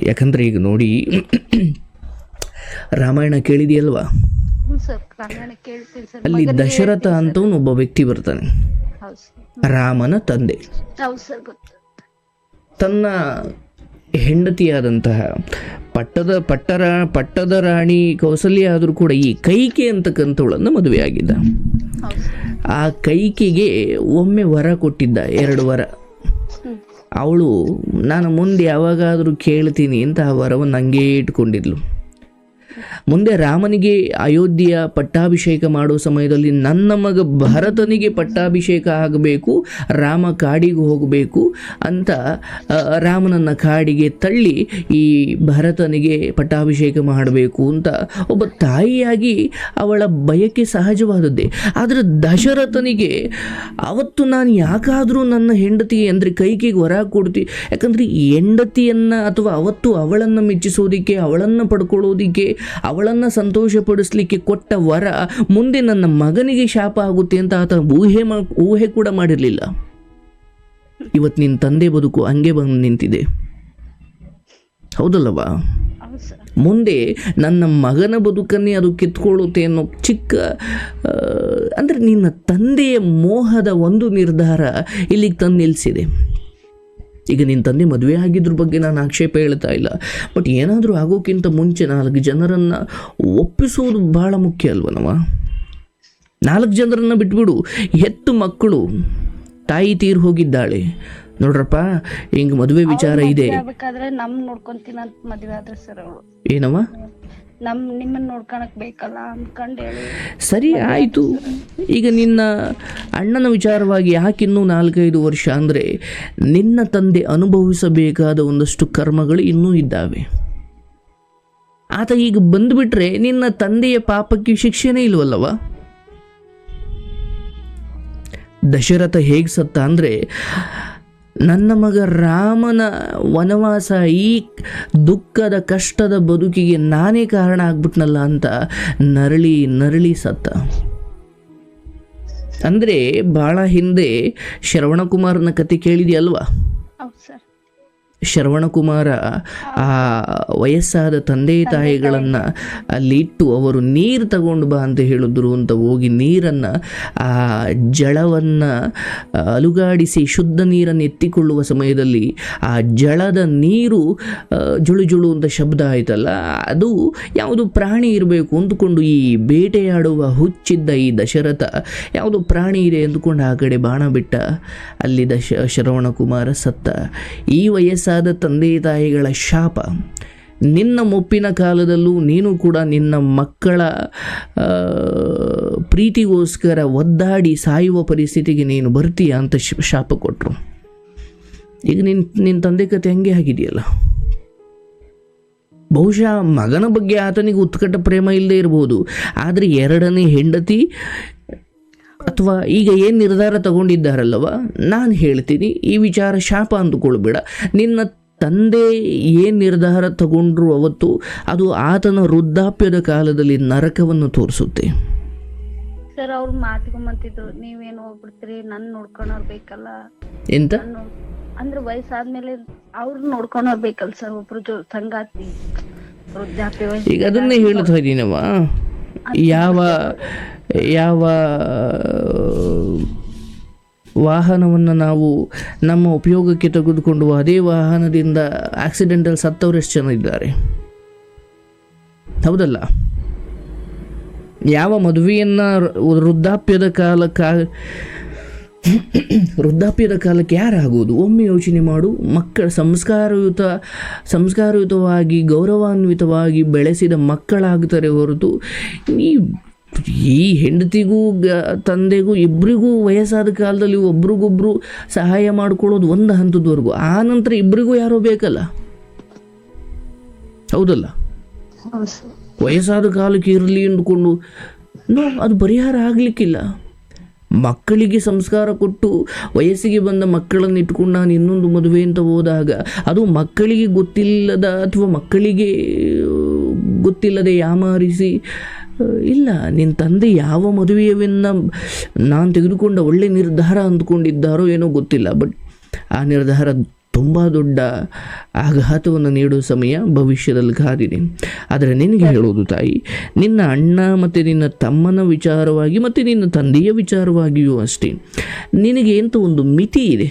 ಯಾಕಂದರೆ ಈಗ ನೋಡಿ, ರಾಮಾಯಣ ಕೇಳಿದೆಯಲ್ವಾ? ಅಲ್ಲಿ ದಶರಥ ಅಂತವನು ಒಬ್ಬ ವ್ಯಕ್ತಿ ಬರ್ತಾನೆ, ರಾಮನ ತಂದೆ. ತನ್ನ ಹೆಂಡತಿಯಾದಂತಹ ಪಟ್ಟದ ರಾಣಿ ಕೌಸಲ್ಯ ಆದರೂ ಕೂಡ ಈ ಕೈಕೆ ಅಂತಕ್ಕಂಥವಳನ್ನು ಮದುವೆ ಆಗಿದ್ದ. ಆ ಕೈಕೆಗೆ ಒಮ್ಮೆ ವರ ಕೊಟ್ಟಿದ್ದ, 2 ವರ. ಅವಳು ನಾನು ಮುಂದೆ ಯಾವಾಗಾದರೂ ಕೇಳ್ತೀನಿ ಅಂತ ಆ ವರವನ್ನು ಹಂಗೇ ಇಟ್ಕೊಂಡಿದ್ಲು. ಮುಂದೆ ರಾಮನಿಗೆ ಅಯೋಧ್ಯೆಯ ಪಟ್ಟಾಭಿಷೇಕ ಮಾಡೋ ಸಮಯದಲ್ಲಿ ನನ್ನ ಮಗ ಭರತನಿಗೆ ಪಟ್ಟಾಭಿಷೇಕ ಆಗಬೇಕು, ರಾಮ ಕಾಡಿಗೆ ಹೋಗಬೇಕು ಅಂತ ರಾಮನನ್ನು ಕಾಡಿಗೆ ತಳ್ಳಿ ಈ ಭರತನಿಗೆ ಪಟ್ಟಾಭಿಷೇಕ ಮಾಡಬೇಕು ಅಂತ ಒಬ್ಬ ತಾಯಿಯಾಗಿ ಅವಳ ಬಯಕೆ ಸಹಜವಾದದ್ದೇ. ಆದರೆ ದಶರಥನಿಗೆ ಅವತ್ತು ನಾನು ಯಾಕಾದರೂ ನನ್ನ ಹೆಂಡತಿ ಅಂದರೆ ಕೈಕೆಗೆ ವರ ಕೊಡ್ತೀನಿ, ಯಾಕಂದರೆ ಹೆಂಡತಿಯನ್ನು ಅಥವಾ ಅವತ್ತು ಅವಳನ್ನು ಮೆಚ್ಚಿಸೋದಕ್ಕೆ, ಅವಳನ್ನು ಪಡ್ಕೊಳ್ಳೋದಕ್ಕೆ, ಅವಳನ್ನು ಸಂತೋಷಪಡಿಸ್ಲಿಕ್ಕೆ ಕೊಟ್ಟ ವರ ಮುಂದೆ ನನ್ನ ಮಗನಿಗೆ ಶಾಪ ಆಗುತ್ತೆ ಅಂತ ಆತ ಊಹೆ ಕೂಡ ಮಾಡಿರಲಿಲ್ಲ. ಇವತ್ತು ನಿನ್ನ ತಂದೆ ಬದುಕು ಹಂಗೆ ಬಂದು ನಿಂತಿದೆ, ಹೌದಲ್ಲವಾ? ಮುಂದೆ ನನ್ನ ಮಗನ ಬದುಕನ್ನೇ ಅದು ಕಿತ್ಕೊಳ್ಳುತ್ತೆ ಅನ್ನೋ ಚಿಕ್ಕ ಅಂದರೆ ನಿನ್ನ ತಂದೆಯ ಮೋಹದ ಒಂದು ನಿರ್ಧಾರ ಇಲ್ಲಿಗೆ ತಂದು ನಿಲ್ಲಿಸಿದೆ. ಈಗ ನಿನ್ನ ತಂದೆ ಮದುವೆ ಆಗಿದ್ರ ಬಗ್ಗೆ ನಾನು ಆಕ್ಷೇಪ ಹೇಳ್ತಾ ಇಲ್ಲ, ಬಟ್ ಏನಾದರೂ ಆಗೋಕ್ಕಿಂತ ಮುಂಚೆ 4 ಜನರನ್ನು ಒಪ್ಪಿಸೋದು ಭಾಳ ಮುಖ್ಯ ಅಲ್ವನವ? 4 ಜನರನ್ನು ಬಿಟ್ಬಿಡು, ಹೆತ್ತು ಮಕ್ಕಳು, ತಾಯಿ ತೀರ್ ಹೋಗಿದ್ದಾಳೆ, ನೋಡ್ರಪ್ಪ ಹಿಂಗೆ ಮದುವೆ ವಿಚಾರ ಇದೆ. ಏನವ ನಿಮ್ಮನ್ನ ನೋಡ್ಕೊಳಕ್ ಬೇಕಲ್ಲ ಅನ್ಕೊಂಡು ಹೇಳಿ. ಸರಿ ಆಯಿತು. ಈಗ ನಿನ್ನ ಅಣ್ಣನ ವಿಚಾರವಾಗಿ ಯಾಕಿನ್ನೂ 4-5 ವರ್ಷ ಅಂದರೆ ನಿನ್ನ ತಂದೆ ಅನುಭವಿಸಬೇಕಾದ ಒಂದಷ್ಟು ಕರ್ಮಗಳು ಇನ್ನೂ ಇದ್ದಾವೆ. ಆತ ಈಗ ಬಂದುಬಿಟ್ರೆ ನಿನ್ನ ತಂದೆಯ ಪಾಪಕ್ಕೆ ಶಿಕ್ಷೆನೇ ಇಲ್ವಲ್ಲವ? ದಶರಥ ಹೇಗೆ ಸತ್ತ ಅಂದರೆ, ನನ್ನ ಮಗ ರಾಮನ ವನವಾಸ, ಈ ದುಃಖದ ಕಷ್ಟದ ಬದುಕಿಗೆ ನಾನೇ ಕಾರಣ ಆಗ್ಬಿಟ್ನಲ್ಲ ಅಂತ ನರಳಿ ಸತ್ತ. ಅಂದರೆ ಭಾಳ ಹಿಂದೆ ಶ್ರವಣಕುಮಾರನ ಕತೆ ಕೇಳಿದೆಯಲ್ವಾ? ಶ್ರವಣಕುಮಾರ ಆ ವಯಸ್ಸಾದ ತಂದೆ ತಾಯಿಗಳನ್ನು ಅಲ್ಲಿ ಇಟ್ಟು ಅವರು ನೀರು ತಗೊಂಡು ಬಾ ಅಂತ ಹೇಳಿದ್ರು ಅಂತ ಹೋಗಿ ನೀರನ್ನು, ಆ ಜಳವನ್ನು ಅಲುಗಾಡಿಸಿ ಶುದ್ಧ ನೀರನ್ನು ಎತ್ತಿಕೊಳ್ಳುವ ಸಮಯದಲ್ಲಿ ಆ ಜಳದ ನೀರು ಜುಳು ಅಂತ ಶಬ್ದ ಆಯ್ತಲ್ಲ, ಅದು ಯಾವುದು ಪ್ರಾಣಿ ಇರಬೇಕು ಅಂದುಕೊಂಡು ಈ ಬೇಟೆಯಾಡುವ ಹುಚ್ಚಿದ್ದ ಈ ದಶರಥ ಯಾವುದು ಪ್ರಾಣಿ ಇದೆ ಅಂದುಕೊಂಡು ಆ ಕಡೆ ಬಾಣ ಬಿಟ್ಟ. ಅಲ್ಲಿ ಶ್ರವಣಕುಮಾರ ಸತ್ತ. ಈ ವಯಸ್ಸಾದ ತಂದೆ ತಾಯಿಗಳ ಶಾಪ. ನಿನ್ನ ಮುಪ್ಪಿನ ಕಾಲದಲ್ಲೂ ನೀನು ಕೂಡ ನಿನ್ನ ಮಕ್ಕಳ ಪ್ರೀತಿಗೋಸ್ಕರ ಒದ್ದಾಡಿ ಸಾಯುವ ಪರಿಸ್ಥಿತಿಗೆ ನೀನು ಬರ್ತೀಯ ಅಂತ ಶಾಪ ಕೊಟ್ಟರು. ಈಗ ನಿನ್ನ ತಂದೆ ಕತೆ ಹಂಗೆ ಆಗಿದೆಯಲ್ಲ. ಬಹುಶಃ ಮಗನ ಬಗ್ಗೆ ಆತನಿಗೆ ಉತ್ಕಟ ಪ್ರೇಮ ಇಲ್ಲದೆ ಇರ್ಬೋದು, ಆದರೆ 2ನೇ ಹೆಂಡತಿ ಅಥವಾ ಈಗ ಏನು ನಿರ್ಧಾರ ತಗೊಂಡಿದ್ದಾರಲ್ಲವ, ನಾನು ಹೇಳ್ತೀನಿ ಈ ವಿಚಾರ ಶಾಪ ಅಂದುಕೊಳ್ಬೇಡ. ನಿನ್ನ ತಂದೆ ಏನು ನಿರ್ಧಾರ ತಗೊಂಡ್ರು ಅವತ್ತು ಅದು ಆತನ ವೃದ್ಧಾಪ್ಯದ ಕಾಲದಲ್ಲಿ ನರಕವನ್ನು ತೋರಿಸುತ್ತೆ. ಸರ್ ಅವ್ರು ಮಾತಿಗೊಂಬಂತಿದ್ರು, ನೀವೇನು ಹೋಗ್ಬಿಡ್ತೀರಿ, ನನ್ನ ನೋಡ್ಕೊಂಡವ್ರು ಬೇಕಲ್ಲ ಎಂತ ಅಂದ್ರೆ ವಯಸ್ಸಾದ್ಮೇಲೆ ಅವ್ರು ನೋಡ್ಕೊಂಡವ್ರು ಬೇಕಲ್ಲ ಸರ್, ಒಬ್ರು ಸಂಗಾತಿ ವೃದ್ಧಾಪ್ಯ. ಈಗ ಅದನ್ನೇ ಹೇಳ್ತಾ ಇದ್ದೀನವ, ಯಾವ ವಾಹನವನ್ನು ನಾವು ನಮ್ಮ ಉಪಯೋಗಕ್ಕೆ ತೆಗೆದುಕೊಂಡು ಅದೇ ವಾಹನದಿಂದ ಆಕ್ಸಿಡೆಂಟಲ್ಲಿ ಸತ್ತವರು ಎಷ್ಟು ಜನ ಇದ್ದಾರೆ, ಹೌದಲ್ಲ? ಯಾವ ಮದುವೆಯನ್ನು ವೃದ್ಧಾಪ್ಯದ ವೃದ್ಧಾಪ್ಯದ ಕಾಲಕ್ಕೆ ಯಾರಾಗುವುದು? ಒಮ್ಮೆ ಯೋಚನೆ ಮಾಡು. ಮಕ್ಕಳ ಸಂಸ್ಕಾರಯುತವಾಗಿ ಗೌರವಾನ್ವಿತವಾಗಿ ಬೆಳೆಸಿದ ಮಕ್ಕಳಾಗ್ತಾರೆ ಹೊರತು ಈ ಹೆಂಡತಿಗೂ ತಂದೆಗೂ ಇಬ್ಬರಿಗೂ ವಯಸ್ಸಾದ ಕಾಲದಲ್ಲಿ ಒಬ್ರಿಗೊಬ್ರು ಸಹಾಯ ಮಾಡ್ಕೊಳ್ಳೋದು ಒಂದು ಹಂತದವರೆಗೂ. ಆ ನಂತರ ಇಬ್ಬರಿಗೂ ಯಾರೋ ಬೇಕಲ್ಲ, ಹೌದಲ್ಲ? ವಯಸ್ಸಾದ ಕಾಲಕ್ಕೆ ಇರಲಿ ಅಂದ್ಕೊಂಡು ಅದು ಪರಿಹಾರ ಆಗಲಿಕ್ಕಿಲ್ಲ. ಮಕ್ಕಳಿಗೆ ಸಂಸ್ಕಾರ ಕೊಟ್ಟು ವಯಸ್ಸಿಗೆ ಬಂದ ಮಕ್ಕಳನ್ನು ಇಟ್ಕೊಂಡು ನಾನು ಇನ್ನೊಂದು ಮದುವೆ ಅಂತ ಹೋದಾಗ ಅದು ಮಕ್ಕಳಿಗೆ ಗೊತ್ತಿಲ್ಲದ ಅಥವಾ ಮಕ್ಕಳಿಗೆ ಗೊತ್ತಿಲ್ಲದೆ ಯಾಮಾರಿಸಿ, ಇಲ್ಲ ನಿನ್ನ ತಂದೆ ಯಾವ ಮದುವೆಯನ್ನು ನಾನು ತೆಗೆದುಕೊಂಡ ಒಳ್ಳೆ ನಿರ್ಧಾರ ಅಂದ್ಕೊಂಡಿದ್ದಾರೋ ಏನೋ ಗೊತ್ತಿಲ್ಲ, ಬಟ್ ಆ ನಿರ್ಧಾರ ತುಂಬ ದೊಡ್ಡ ಆಘಾತವನ್ನು ನೀಡುವ ಸಮಯ ಭವಿಷ್ಯದಲ್ಲಿ ಕಾದಿದೆ. ಆದರೆ ನಿನಗೆ ಹೇಳೋದು ತಾಯಿ, ನಿನ್ನ ಅಣ್ಣ ಮತ್ತು ನಿನ್ನ ತಮ್ಮನ ವಿಚಾರವಾಗಿ ಮತ್ತು ನಿನ್ನ ತಂದೆಯ ವಿಚಾರವಾಗಿಯೂ ಅಷ್ಟೇ, ನಿನಗೆ ಅಂತ ಒಂದು ಮಿತಿ ಇದೆ.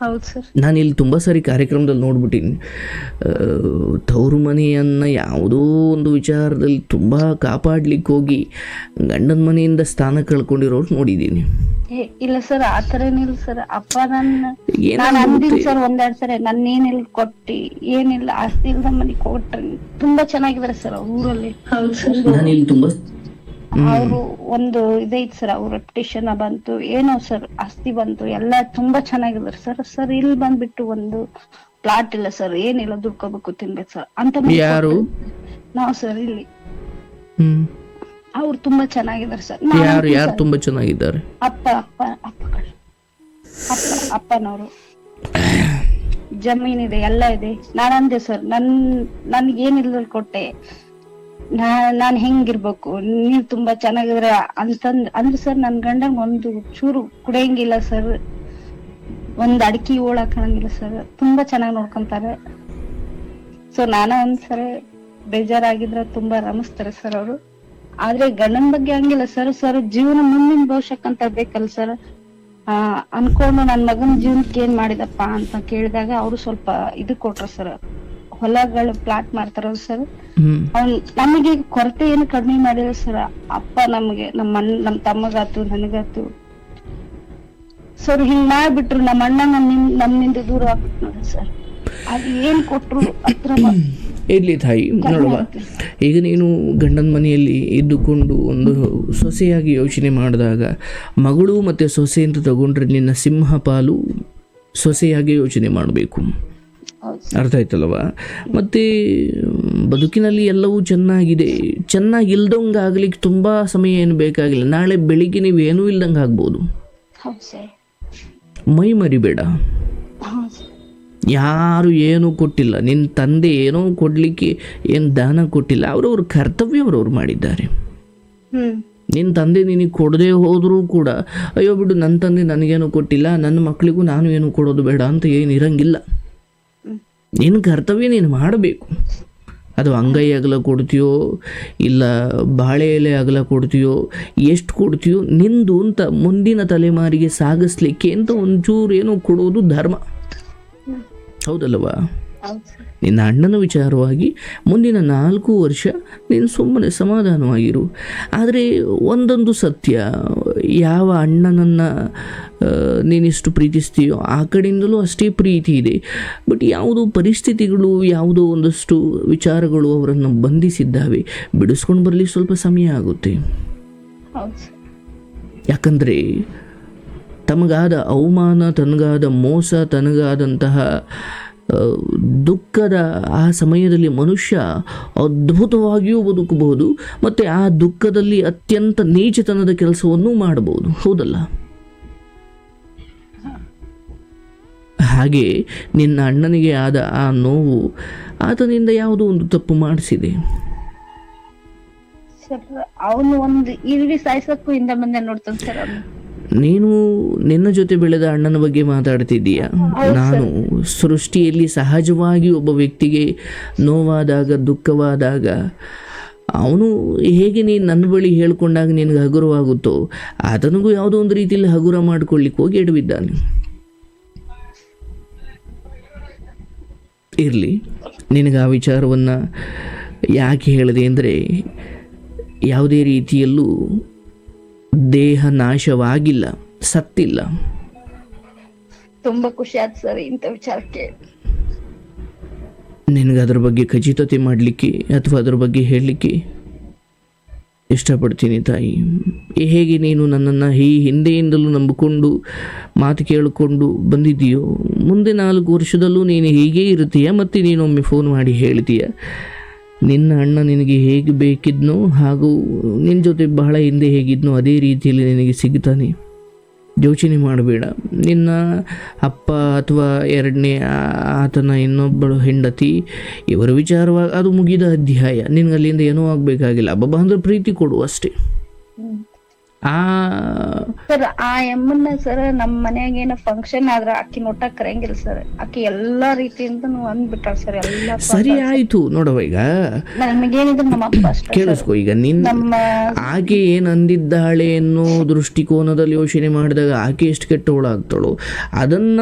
ಹೌದು ಸರ್. ನಾನು ಇಲ್ಲಿ ತುಂಬ ಸಾರಿ ಕಾರ್ಯಕ್ರಮದಲ್ಲಿ ನೋಡ್ಬಿಟ್ಟಿನಿ, ತವರು ಮನೆಯನ್ನು ಯಾವುದೋ ಒಂದು ವಿಚಾರದಲ್ಲಿ ತುಂಬ ಕಾಪಾಡ್ಲಿಕ್ಕೆ ಹೋಗಿ ಗಂಡನ ಮನೆಯಿಂದ ಸ್ಥಾನ ಕಳ್ಕೊಂಡಿರೋರು ನೋಡಿದ್ದೀನಿ. ಇಲ್ಲ ಸರ್, ಆ ಥರ ಏನಿಲ್ಲ ಸರ್. ಅಪ್ಪ ನಾನು ಅಂದಿನಿ ಸರ್ ಒಂದೆರಡು ಸರಿ, ನನ್ನೇನಿಲ್ಲ ಕೊಟ್ಟಿ ಏನಿಲ್ಲ ಆಸ್ತಿ ಇಲ್ದ ಮನೆ ಕೊಟ್ರಿ ತುಂಬಾ ಚೆನ್ನಾಗಿದಾರೆ ಸರ್ ಊರಲ್ಲಿ. ನಾನು ಇಲ್ಲಿ ತುಂಬ ಅವರು ಒಂದು ಇದೈತ್ ಸರ್, ಅವ್ರ ರೆಪ್ಯುಟೇಷನ್ ಬಂತು, ಏನೋ ಸರ್ ಆಸ್ತಿ ಬಂತು, ಎಲ್ಲ ತುಂಬಾ ಚೆನ್ನಾಗಿದಾರೆ ಸರ್. ಸರ್ ಇಲ್ಲಿ ಬಂದ್ಬಿಟ್ಟು ಒಂದು ಪ್ಲಾಟ್ ಇಲ್ಲ ಸರ್, ಏನಿಲ್ಲ, ದುಡ್ಕೋಬೇಕು ತಿನ್ಬೇಕು ಸರ್ ಅಂತ. ಯಾರು? ನಾವು ಸರ್ ಇಲ್ಲಿ. ಅವ್ರು ತುಂಬಾ ಚೆನ್ನಾಗಿದ್ದಾರೆ ಸರ್. ಯಾರು ತುಂಬಾ ಚೆನ್ನಾಗಿದ್ದಾರೆ? ಅಪ್ಪನವರು ಜಮೀನಿದೆ, ಎಲ್ಲ ಇದೆ. ನಾನಂದೆ ಸರ್, ನನ್ಗೇನಿಲ್ಲ ಕೊಟ್ಟೆ, ನಾನ್ ಹೆಂಗಿರ್ಬೇಕು, ನೀವ್ ತುಂಬಾ ಚೆನ್ನಾಗಿದ್ರ ಅಂದ್ರೆ ಸರ್ ನನ್ ಗಂಡಂಗ್ ಒಂದು ಚೂರು ಕುಡಿಯಂಗಿಲ್ಲ ಸರ್, ಒಂದ್ ಅಡಿಕೆ ಓಳಾಕಂಗಿಲ್ಲ ಸರ್, ತುಂಬಾ ಚೆನ್ನಾಗಿ ನೋಡ್ಕೊಂತಾರೆ. ಸೊ ಒಂದ್ಸರಿ ಬೇಜಾರಾಗಿದ್ರೆ ತುಂಬಾ ರಮಿಸ್ತಾರೆ ಸರ್ ಅವರು. ಆದ್ರೆ ಗಂಡನ ಬಗ್ಗೆ ಹಂಗಿಲ್ಲ ಸರ್ ಜೀವನ ಮುಂದಿನ ಭವಿಷ್ಯಕ್ಕಂತ ಬೇಕಲ್ಲ ಸರ್. ಅನ್ಕೊಂಡು ನನ್ ಮಗನ ಜೀವನಕ್ಕೆ ಏನ್ ಮಾಡಿದಪ್ಪ ಅಂತ ಕೇಳಿದಾಗ ಅವರು ಸ್ವಲ್ಪ ಇದು ಕೊಟ್ರ ಸರ್, ಹೊಲಗಳು ಪ್ಲಾಟ್ ಮಾಡ್ತಾರ ಸರ್. ನಮಗೆ ಕೊರತೆ ಏನು ಕಡಿಮೆ ಮಾಡಿಲ್ಲ ಸರ್. ಅಪ್ಪ ನಮ್ಗೆ ನಮ್ ತಮ್ಮಗಾತು ನನಗಾತು ಸರ್ ಹಿಂಗ್ ಮಾಡ್ಬಿಟ್ರು. ನಮ್ಮ ಅಣ್ಣ ನಮ್ಮಿಂದ ದೂರ ಆಗ್ಬಿಟ್ಟು ನೋಡಿ ಸರ್. ಅದ್ ಏನ್ ಕೊಟ್ರು ಹತ್ರ ಇರ್ಲಿ ತಾಯಿ. ನೋಡುವ, ಈಗ ನೀನು ಗಂಡನ ಮನೆಯಲ್ಲಿ ಇದ್ದುಕೊಂಡು ಒಂದು ಸೊಸೆಯಾಗಿ ಯೋಚನೆ ಮಾಡಿದಾಗ ಮಗಳು ಮತ್ತು ಸೊಸೆ ಅಂತ ತಗೊಂಡ್ರೆ ನಿನ್ನ ಸಿಂಹ ಪಾಲು ಸೊಸೆಯಾಗಿ ಯೋಚನೆ ಮಾಡಬೇಕು. ಅರ್ಥ ಆಯ್ತಲ್ವ? ಮತ್ತು ಬದುಕಿನಲ್ಲಿ ಎಲ್ಲವೂ ಚೆನ್ನಾಗಿಲ್ದಂಗೆ ಆಗ್ಲಿಕ್ಕೆ ತುಂಬ ಸಮಯ ಏನು ಬೇಕಾಗಿಲ್ಲ. ನಾಳೆ ಬೆಳಿಗ್ಗೆ ನೀವೇನೂ ಇಲ್ದಂಗೆ ಆಗ್ಬೋದು. ಮೈ ಮರಿಬೇಡ. ಯಾರು ಏನೂ ಕೊಟ್ಟಿಲ್ಲ, ನಿನ್ನ ತಂದೆ ಏನೋ ಕೊಡಲಿಕ್ಕೆ ಏನು ದಾನ ಕೊಟ್ಟಿಲ್ಲ, ಅವ್ರವ್ರ ಕರ್ತವ್ಯ ಅವ್ರವ್ರು ಮಾಡಿದ್ದಾರೆ. ನಿನ್ನ ತಂದೆ ನಿನಗೆ ಕೊಡದೆ ಹೋದರೂ ಕೂಡ ಅಯ್ಯೋ ಬಿಡು ನನ್ನ ತಂದೆ ನನಗೇನು ಕೊಟ್ಟಿಲ್ಲ, ನನ್ನ ಮಕ್ಕಳಿಗೂ ನಾನು ಏನು ಕೊಡೋದು ಬೇಡ ಅಂತ ಏನಿರಂಗಿಲ್ಲ. ನಿನ್ನ ಕರ್ತವ್ಯ ನೀನು ಮಾಡಬೇಕು. ಅದು ಅಂಗೈ ಅಗಲ ಕೊಡ್ತೀಯೋ ಇಲ್ಲ ಬಾಳೆ ಎಲೆ ಅಗಲ ಕೊಡ್ತೀಯೋ, ಎಷ್ಟು ಕೊಡ್ತೀಯೋ ನಿಂದು ಅಂತ ಮುಂದಿನ ತಲೆಮಾರಿಗೆ ಸಾಗಿಸ್ಲಿಕ್ಕೆ ಅಂತ ಒಂಚೂರು ಏನೋ ಕೊಡೋದು ಧರ್ಮ, ಹೌದಲ್ವಾ? ನಿನ್ನ ಅಣ್ಣನ ವಿಚಾರವಾಗಿ ಮುಂದಿನ 4 ವರ್ಷ ನೀನು ಸುಮ್ಮನೆ ಸಮಾಧಾನವಾಗಿರು. ಆದರೆ ಒಂದೊಂದು ಸತ್ಯ, ಯಾವ ಅಣ್ಣನನ್ನು ನೀನಿಷ್ಟು ಪ್ರೀತಿಸ್ತೀಯೋ ಆ ಕಡೆಯಿಂದಲೂ ಅಷ್ಟೇ ಪ್ರೀತಿ ಇದೆ. ಬಟ್ ಯಾವುದೋ ಪರಿಸ್ಥಿತಿಗಳು, ಯಾವುದೋ ಒಂದಷ್ಟು ವಿಚಾರಗಳು ಅವರನ್ನು ಬಂಧಿಸಿದ್ದಾವೆ. ಬಿಡಿಸ್ಕೊಂಡು ಬರಲಿ ಸ್ವಲ್ಪ ಸಮಯ ಆಗುತ್ತೆ. ಯಾಕಂದರೆ ತಮಗಾದ ಅವಮಾನ, ತನಗಾದ ಮೋಸ, ತನಗಾದಂತಹ ದುಃಖದ ಆ ಸಮಯದಲ್ಲಿ ಮನುಷ್ಯ ಅದ್ಭುತವಾಗಿಯೂ ಬದುಕಬಹುದು, ಮತ್ತು ಆ ದುಃಖದಲ್ಲಿ ಅತ್ಯಂತ ನೀಚತನದ ಕೆಲಸವನ್ನೂ ಮಾಡಬಹುದು, ಹೌದಲ್ಲ? ಹಾಗೆ ನಿನ್ನ ಅಣ್ಣನಿಗೆ ಆದ ಆ ನೋವು ಆತನಿಂದ ಯಾವುದೋ ಒಂದು ತಪ್ಪು ಮಾಡಿಸಿದೆ. ಅವನು ಒಂದು ಇರುವಿ ಸಾಯಿಸಕ್ಕೂ ಹಿಂದ ಮುಂದೆ ನೋಡ್ತಾನೆ ಸರ್. ನೀನು ನಿನ್ನ ಜೊತೆ ಬೆಳೆದ ಅಣ್ಣನ ಬಗ್ಗೆ ಮಾತಾಡ್ತಿದ್ದೀಯ. ನಾನು ಸೃಷ್ಟಿಯಲ್ಲಿ ಸಹಜವಾಗಿ ಒಬ್ಬ ವ್ಯಕ್ತಿಗೆ ನೋವಾದಾಗ, ದುಃಖವಾದಾಗ ಅವನು ಹೇಗೆ ನೀನು ನನ್ನ ಬಳಿ ಹೇಳ್ಕೊಂಡಾಗ ನಿನಗೆ ಹಗುರವಾಗುತ್ತೋ ಆತನಿಗೂ ಯಾವುದೋ ಒಂದು ರೀತಿಯಲ್ಲಿ ಹಗುರ ಮಾಡ್ಕೊಳ್ಳಿಕ್ಕೆ ಹೋಗಿ ಎಡವಿದ್ದಾನೆ. ಇರಲಿ, ನಿನಗೆ ಆ ವಿಚಾರವನ್ನು ಯಾಕೆ ಹೇಳಿದೆ ಅಂದರೆ, ಯಾವುದೇ ರೀತಿಯಲ್ಲೂ ದೇಹ ನಾಶವಾಗಿಲ್ಲ, ಸತ್ತಿಲ್ಲ. ತುಂಬಾ ಖುಷಿ ಆಯ್ತು ಸರ್ ಇಂಥ ವಿಚಾರಕ್ಕೆ. ನಿನಗೆ ಅದ್ರ ಬಗ್ಗೆ ಖಚಿತತೆ ಮಾಡಲಿಕ್ಕೆ ಅಥವಾ ಅದ್ರ ಬಗ್ಗೆ ಹೇಳಲಿಕ್ಕೆ ಇಷ್ಟಪಡ್ತೀನಿ ತಾಯಿ. ಹೇಗೆ ನೀನು ನನ್ನನ್ನು ಈ ಹಿಂದೆಯಿಂದಲೂ ನಂಬಿಕೊಂಡು ಮಾತು ಕೇಳಿಕೊಂಡು ಬಂದಿದ್ದೀಯೋ, ಮುಂದೆ 4 ವರ್ಷದಲ್ಲೂ ನೀನು ಹೀಗೇ ಇರ್ತೀಯ. ಮತ್ತು ನೀನೊಮ್ಮೆ ಫೋನ್ ಮಾಡಿ ಹೇಳ್ತೀಯ ನಿನ್ನ ಅಣ್ಣ ನಿನಗೆ ಹೇಗೆ ಬೇಕಿದ್ನೋ ಹಾಗೂ ನಿನ್ನ ಜೊತೆ ಬಹಳ ಹಿಂದೆ ಹೇಗಿದ್ನೋ ಅದೇ ರೀತಿಯಲ್ಲಿ ನಿನಗೆ ಸಿಗ್ತಾನೆ. ಯೋಚನೆ ಮಾಡಬೇಡ. ನಿನ್ನ ಅಪ್ಪ ಅಥವಾ ಎರಡನೇ ಆತನ ಇನ್ನೊಬ್ಬಳು ಹೆಂಡತಿ ಇವರ ವಿಚಾರವಾಗಿ ಅದು ಮುಗಿದ ಅಧ್ಯಾಯ. ನಿನಗೆ ಅಲ್ಲಿಂದ ಏನೂ ಆಗಬೇಕಾಗಿಲ್ಲ. ಅಬ್ಬಬ್ಬ ಅಂದ್ರೆ ಪ್ರೀತಿ ಕೊಡು ಅಷ್ಟೇ. ಸರ್ ಆ ಎಮ್ಮನ್ನ ಸರ್ ನಮ್ಮ ಮನ್ಯಾಗ ಏನೋ ಫಂಕ್ಷನ್ ಆದ್ರ ಆಕಿ ನೋಟಕ್ ಕರಂಗಿಲ್ಲ ಸರ್. ಆಕಿ ಎಲ್ಲಾ ರೀತಿಯಿಂದ ಅಂದ್ಬಿಟ್ಟಾಳ ಸರ್. ಎಲ್ಲಾ ಸರಿ ಆಯ್ತು ನೋಡವ. ಈಗ ನಮಗೇನಿದ್ರು ನಮ್ಮ ಅಪ್ಪ ಅಷ್ಟೇ. ಕೇಳಿಸ್ಕೊ, ಈಗ ನಿನ್ನ ಆಕೆ ಏನ್ ಅಂದಿದ್ದಾಳೆ ಅನ್ನೋ ದೃಷ್ಟಿಕೋನದಲ್ಲಿ ಯೋಚನೆ ಮಾಡಿದಾಗ ಆಕೆ ಎಷ್ಟು ಕೆಟ್ಟವಳಾಗ್ತಾಳೋ ಅದನ್ನ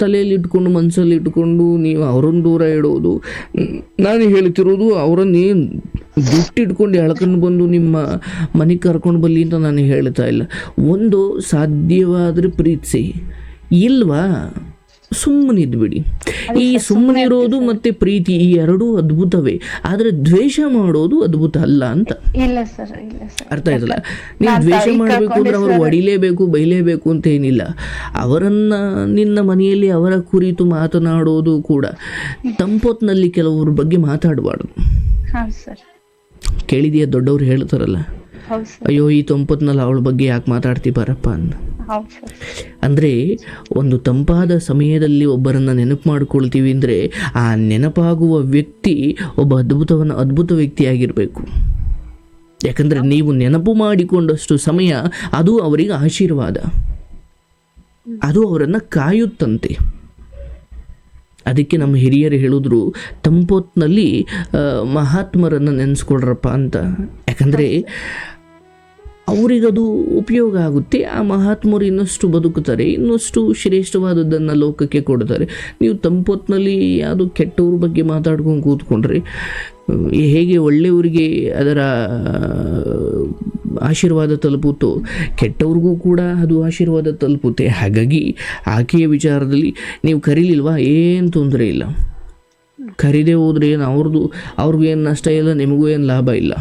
ತಲೆಯಲ್ಲಿ ಇಟ್ಕೊಂಡು ಮನಸ್ಸಲ್ಲಿ ಇಟ್ಕೊಂಡು ನೀವು ಅವ್ರನ್ನ ದೂರ ಇಡೋದು. ನಾನು ಹೇಳ್ತಿರೋದು ಅವರನ್ನೇ ದುಡ್ಡಿಟ್ಕೊಂಡು ಎಳ್ಕೊಂಡು ಬಂದು ನಿಮ್ಮ ಮನೆಗೆ ಕರ್ಕೊಂಡು ಬಲ್ಲಿ ಅಂತ ನಾನು ಹೇಳ್ತಾ ಇಲ್ಲ. ಒಂದು ಸಾಧ್ಯವಾದರೆ ಪ್ರೀತಿಸಿ, ಇಲ್ವಾ ಸುಮ್ಮನಿದ್ಬಿಡಿ. ಈ ಸುಮ್ಮನಿರೋದು ಮತ್ತು ಪ್ರೀತಿ ಈ ಎರಡೂ ಅದ್ಭುತವೇ, ಆದರೆ ದ್ವೇಷ ಮಾಡೋದು ಅದ್ಭುತ ಅಲ್ಲ ಅಂತ. ಇಲ್ಲ ಸರ್, ಇಲ್ಲ ಸರ್. ಅರ್ಥ ಆಯ್ತಲ್ಲ? ನೀವು ದ್ವೇಷ ಮಾಡಬೇಕು ಅಂದ್ರೆ ಅವ್ರು ಹೊಡಿಲೇಬೇಕು ಬೈಲೇಬೇಕು ಅಂತ ಏನಿಲ್ಲ. ಅವರನ್ನು ನಿನ್ನ ಮನೆಯಲ್ಲಿ ಅವರ ಕುರಿತು ಮಾತನಾಡೋದು ಕೂಡ ತಂಪೊತ್ತಿನಲ್ಲಿ ಕೆಲವ್ರ ಬಗ್ಗೆ ಮಾತಾಡಬಾರ್ದು. ಕೇಳಿದೆಯಾ? ದೊಡ್ಡವ್ರು ಹೇಳ್ತಾರಲ್ಲ, ಅಯ್ಯೋ ಈ ತಂಪೊತ್ತಿನಲ್ಲಿ ಅವಳ ಬಗ್ಗೆ ಯಾಕೆ ಮಾತಾಡ್ತಿ ಬಾರಪ್ಪ ಅಂತ. ಅಂದರೆ ಒಂದು ತಂಪಾದ ಸಮಯದಲ್ಲಿ ಒಬ್ಬರನ್ನು ನೆನಪು ಮಾಡ್ಕೊಳ್ತೀವಿ ಅಂದರೆ ಆ ನೆನಪಾಗುವ ವ್ಯಕ್ತಿ ಒಬ್ಬ ಅದ್ಭುತ ವ್ಯಕ್ತಿಯಾಗಿರಬೇಕು. ಯಾಕಂದರೆ ನೀವು ನೆನಪು ಮಾಡಿಕೊಂಡಷ್ಟು ಸಮಯ ಅದು ಅವರಿಗೆ ಆಶೀರ್ವಾದ, ಅದು ಅವರನ್ನು ಕಾಯುತ್ತಂತೆ. ಅದಕ್ಕೆ ನಮ್ಮ ಹಿರಿಯರು ಹೇಳಿದ್ರು ತಂಪೊತ್ತಿನಲ್ಲಿ ಮಹಾತ್ಮರನ್ನು ನೆನೆಸ್ಕೊಳ್ರಪ್ಪ ಅಂತ. ಯಾಕಂದರೆ ಅವರಿಗದು ಉಪಯೋಗ ಆಗುತ್ತೆ. ಆ ಮಹಾತ್ಮರು ಇನ್ನಷ್ಟು ಬದುಕುತ್ತಾರೆ, ಇನ್ನಷ್ಟು ಶ್ರೇಷ್ಠವಾದದ್ದನ್ನು ಲೋಕಕ್ಕೆ ಕೊಡ್ತಾರೆ. ನೀವು ತಂಪೊತ್ತಿನಲ್ಲಿ ಯಾವುದು ಕೆಟ್ಟವ್ರ ಬಗ್ಗೆ ಮಾತಾಡ್ಕೊಂಡು ಕೂತ್ಕೊಂಡ್ರೆ ಹೇಗೆ ಒಳ್ಳೆಯವರಿಗೆ ಅದರ ಆಶೀರ್ವಾದ ತಲುಪುತ್ತೋ ಕೆಟ್ಟವ್ರಿಗೂ ಕೂಡ ಅದು ಆಶೀರ್ವಾದ ತಲುಪುತ್ತೆ. ಹಾಗಾಗಿ ಆಕೆಯ ವಿಚಾರದಲ್ಲಿ ನೀವು ಕರೀಲಿಲ್ವಾ, ಏನು ತೊಂದರೆ ಇಲ್ಲ. ಕರೀದೇ ಹೋದ್ರೆ ಏನು ಅವ್ರಿಗೂ ಏನು ನಷ್ಟ ಇಲ್ಲ, ನಿಮಗೂ ಏನು ಲಾಭ ಇಲ್ಲ.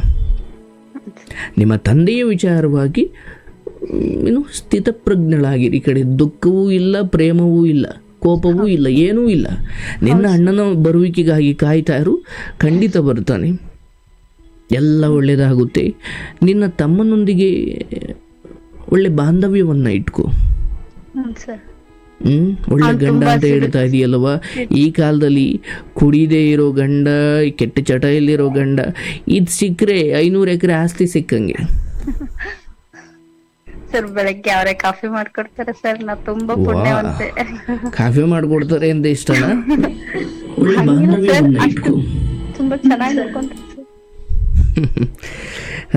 ನಿಮ್ಮ ತಂದೆಯ ವಿಚಾರವಾಗಿ ಸ್ಥಿತಪ್ರಜ್ಞಳಾಗಿರಿ. ಈ ಕಡೆ ದುಃಖವೂ ಇಲ್ಲ, ಪ್ರೇಮವೂ ಇಲ್ಲ, ಕೋಪವೂ ಇಲ್ಲ, ಏನೂ ಇಲ್ಲ. ನಿನ್ನ ಅಣ್ಣನ ಬರುವಿಕೆಗಾಗಿ ಕಾಯ್ತಾ ಇರು, ಖಂಡಿತ ಬರ್ತಾನೆ, ಎಲ್ಲ ಒಳ್ಳೆಯದಾಗುತ್ತೆ. ನಿನ್ನ ತಮ್ಮನೊಂದಿಗೆ ಒಳ್ಳೆ ಬಾಂಧವ್ಯವನ್ನು ಇಟ್ಕೋ. ಒಳ್ಳೆ ಗಂಡ ಅಂತ ಹೇಳ್ತಾ ಇದೆಯಲ್ವ, ಈ ಕಾಲದಲ್ಲಿ ಕುಡಿದೇ ಇರೋ ಗಂಡ, ಕೆಟ್ಟ ಚಟದಲ್ಲಿರೋ ಗಂಡ ಇದು ಸಿಕ್ಕರೆ 500 ಎಕರೆ ಆಸ್ತಿ ಸಿಕ್ಕಂಗೆ. ಸರ್ ಬೆಳಗ್ಗೆ ಅವರೇ ಕಾಫಿ ಮಾಡ್ಕೊಡ್ತಾರೆ ಸರ್. ನಾ ತುಂಬಾ ಪುಣ್ಯವಂತೆ. ಕಾಫಿ ಮಾಡ್ಕೊಡ್ತಾರೆ ಅಂತ ಇಷ್ಟನಾ? ಒಳ್ಳೆ ಬಾಂಧವ್ಯವನ್ನ ಇಟ್ಕೋ. ತುಂಬಾ ಚೆನ್ನಾಗಿ ನೋಡ್ಕೊಂಡ್ರೆ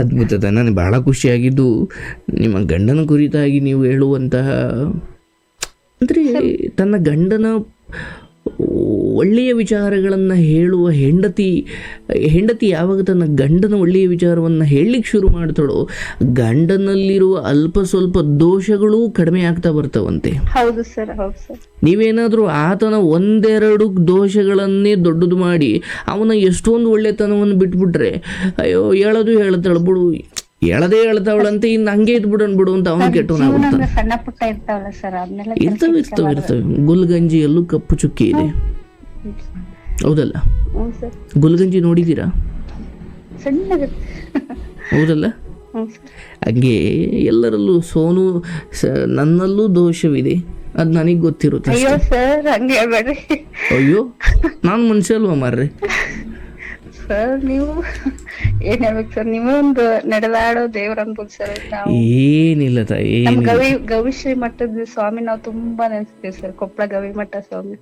ಅದ್ಭುತ. ನನಗೆ ಬಹಳ ಖುಷಿಯಾಗಿದ್ದು ನಿಮ್ಮ ಗಂಡನ ಕುರಿತಾಗಿ ನೀವು ಹೇಳುವಂತಹ, ಅಂದರೆ ತನ್ನ ಗಂಡನ ಒಳ್ಳೆಯ ವಿಚಾರಗಳನ್ನು ಹೇಳುವ ಹೆಂಡತಿ ಯಾವಾಗ ತನ್ನ ಗಂಡನ ಒಳ್ಳೆಯ ವಿಚಾರವನ್ನು ಹೇಳಲಿಕ್ಕೆ ಶುರು ಮಾಡ್ತಾಳೋ ಗಂಡನಲ್ಲಿರುವ ಅಲ್ಪ ಸ್ವಲ್ಪ ದೋಷಗಳು ಕಡಿಮೆ ಆಗ್ತಾ ಬರ್ತಾವಂತೆ. ಹೌದು ಸರ್, ಹೌದು ಸರ್. ನೀವೇನಾದರೂ ಆತನ 1-2 ದೋಷಗಳನ್ನೇ ದೊಡ್ಡದು ಮಾಡಿ ಅವನ ಎಷ್ಟೊಂದು ಒಳ್ಳೆತನವನ್ನು ಬಿಟ್ಬಿಟ್ರೆ, ಅಯ್ಯೋ ಹೇಳೋದು ಹೇಳ್ತಾಳೆ ಬಿಡು, ಹೇಳದೇ ಹೇಳ್ತಾವಳಂತೆ, ಇನ್ನು ಹಂಗೆ ಇದ್ಬಿಡೋಣ ಬಿಡು ಅಂತ ಅವನು ಕೆಟ್ಟವನಾಗ್ಬಿಡ್ತಾನೆ. ಸಣ್ಣ ಪುಟ್ಟ ಇರ್ತಾವಲ್ಲ ಸರ್, ಇರ್ತವೆ. ಗುಲ್ಗಂಜಿಯಲ್ಲೂ ಕಪ್ಪು ಚುಕ್ಕಿ ಇದೆ, ಹೌದಲ್ಲ? ಗುಲ್ಗಂಜಿ ನೋಡಿದ್ದೀರಾ? ಹೌದಲ್ಲ? ಹಂಗೆ ಎಲ್ಲರಲ್ಲೂ ಸೋನು ನನ್ನಲ್ಲೂ ದೋಷವಿದೆ, ಅದು ನನಗೆ ಗೊತ್ತಿರುತ್ತೆ. ಅಯ್ಯೋ ನಾನು ಮನುಷ್ಯ ಅಲ್ವಾ ಮಾರ್ರೆ ಸರ್. ನೀವು ಏನ್ ಹೇಳ್ಬೇಕು ಸರ್, ನೀವೇ ಒಂದು ನಡೆದಾಡೋ ದೇವ್ರ ಅನ್ಬೋದು ಸರ್. ಏನಿಲ್ಲ ತಾಯಿ, ಗವಿಶ್ರೀ ಮಠದ ಸ್ವಾಮಿ ನಾವು ತುಂಬಾ ನೆನ್ಸ್ತೀವಿ ಸರ್. ಕೊಪ್ಪಳ ಗವಿಮಠ ಸ್ವಾಮಿ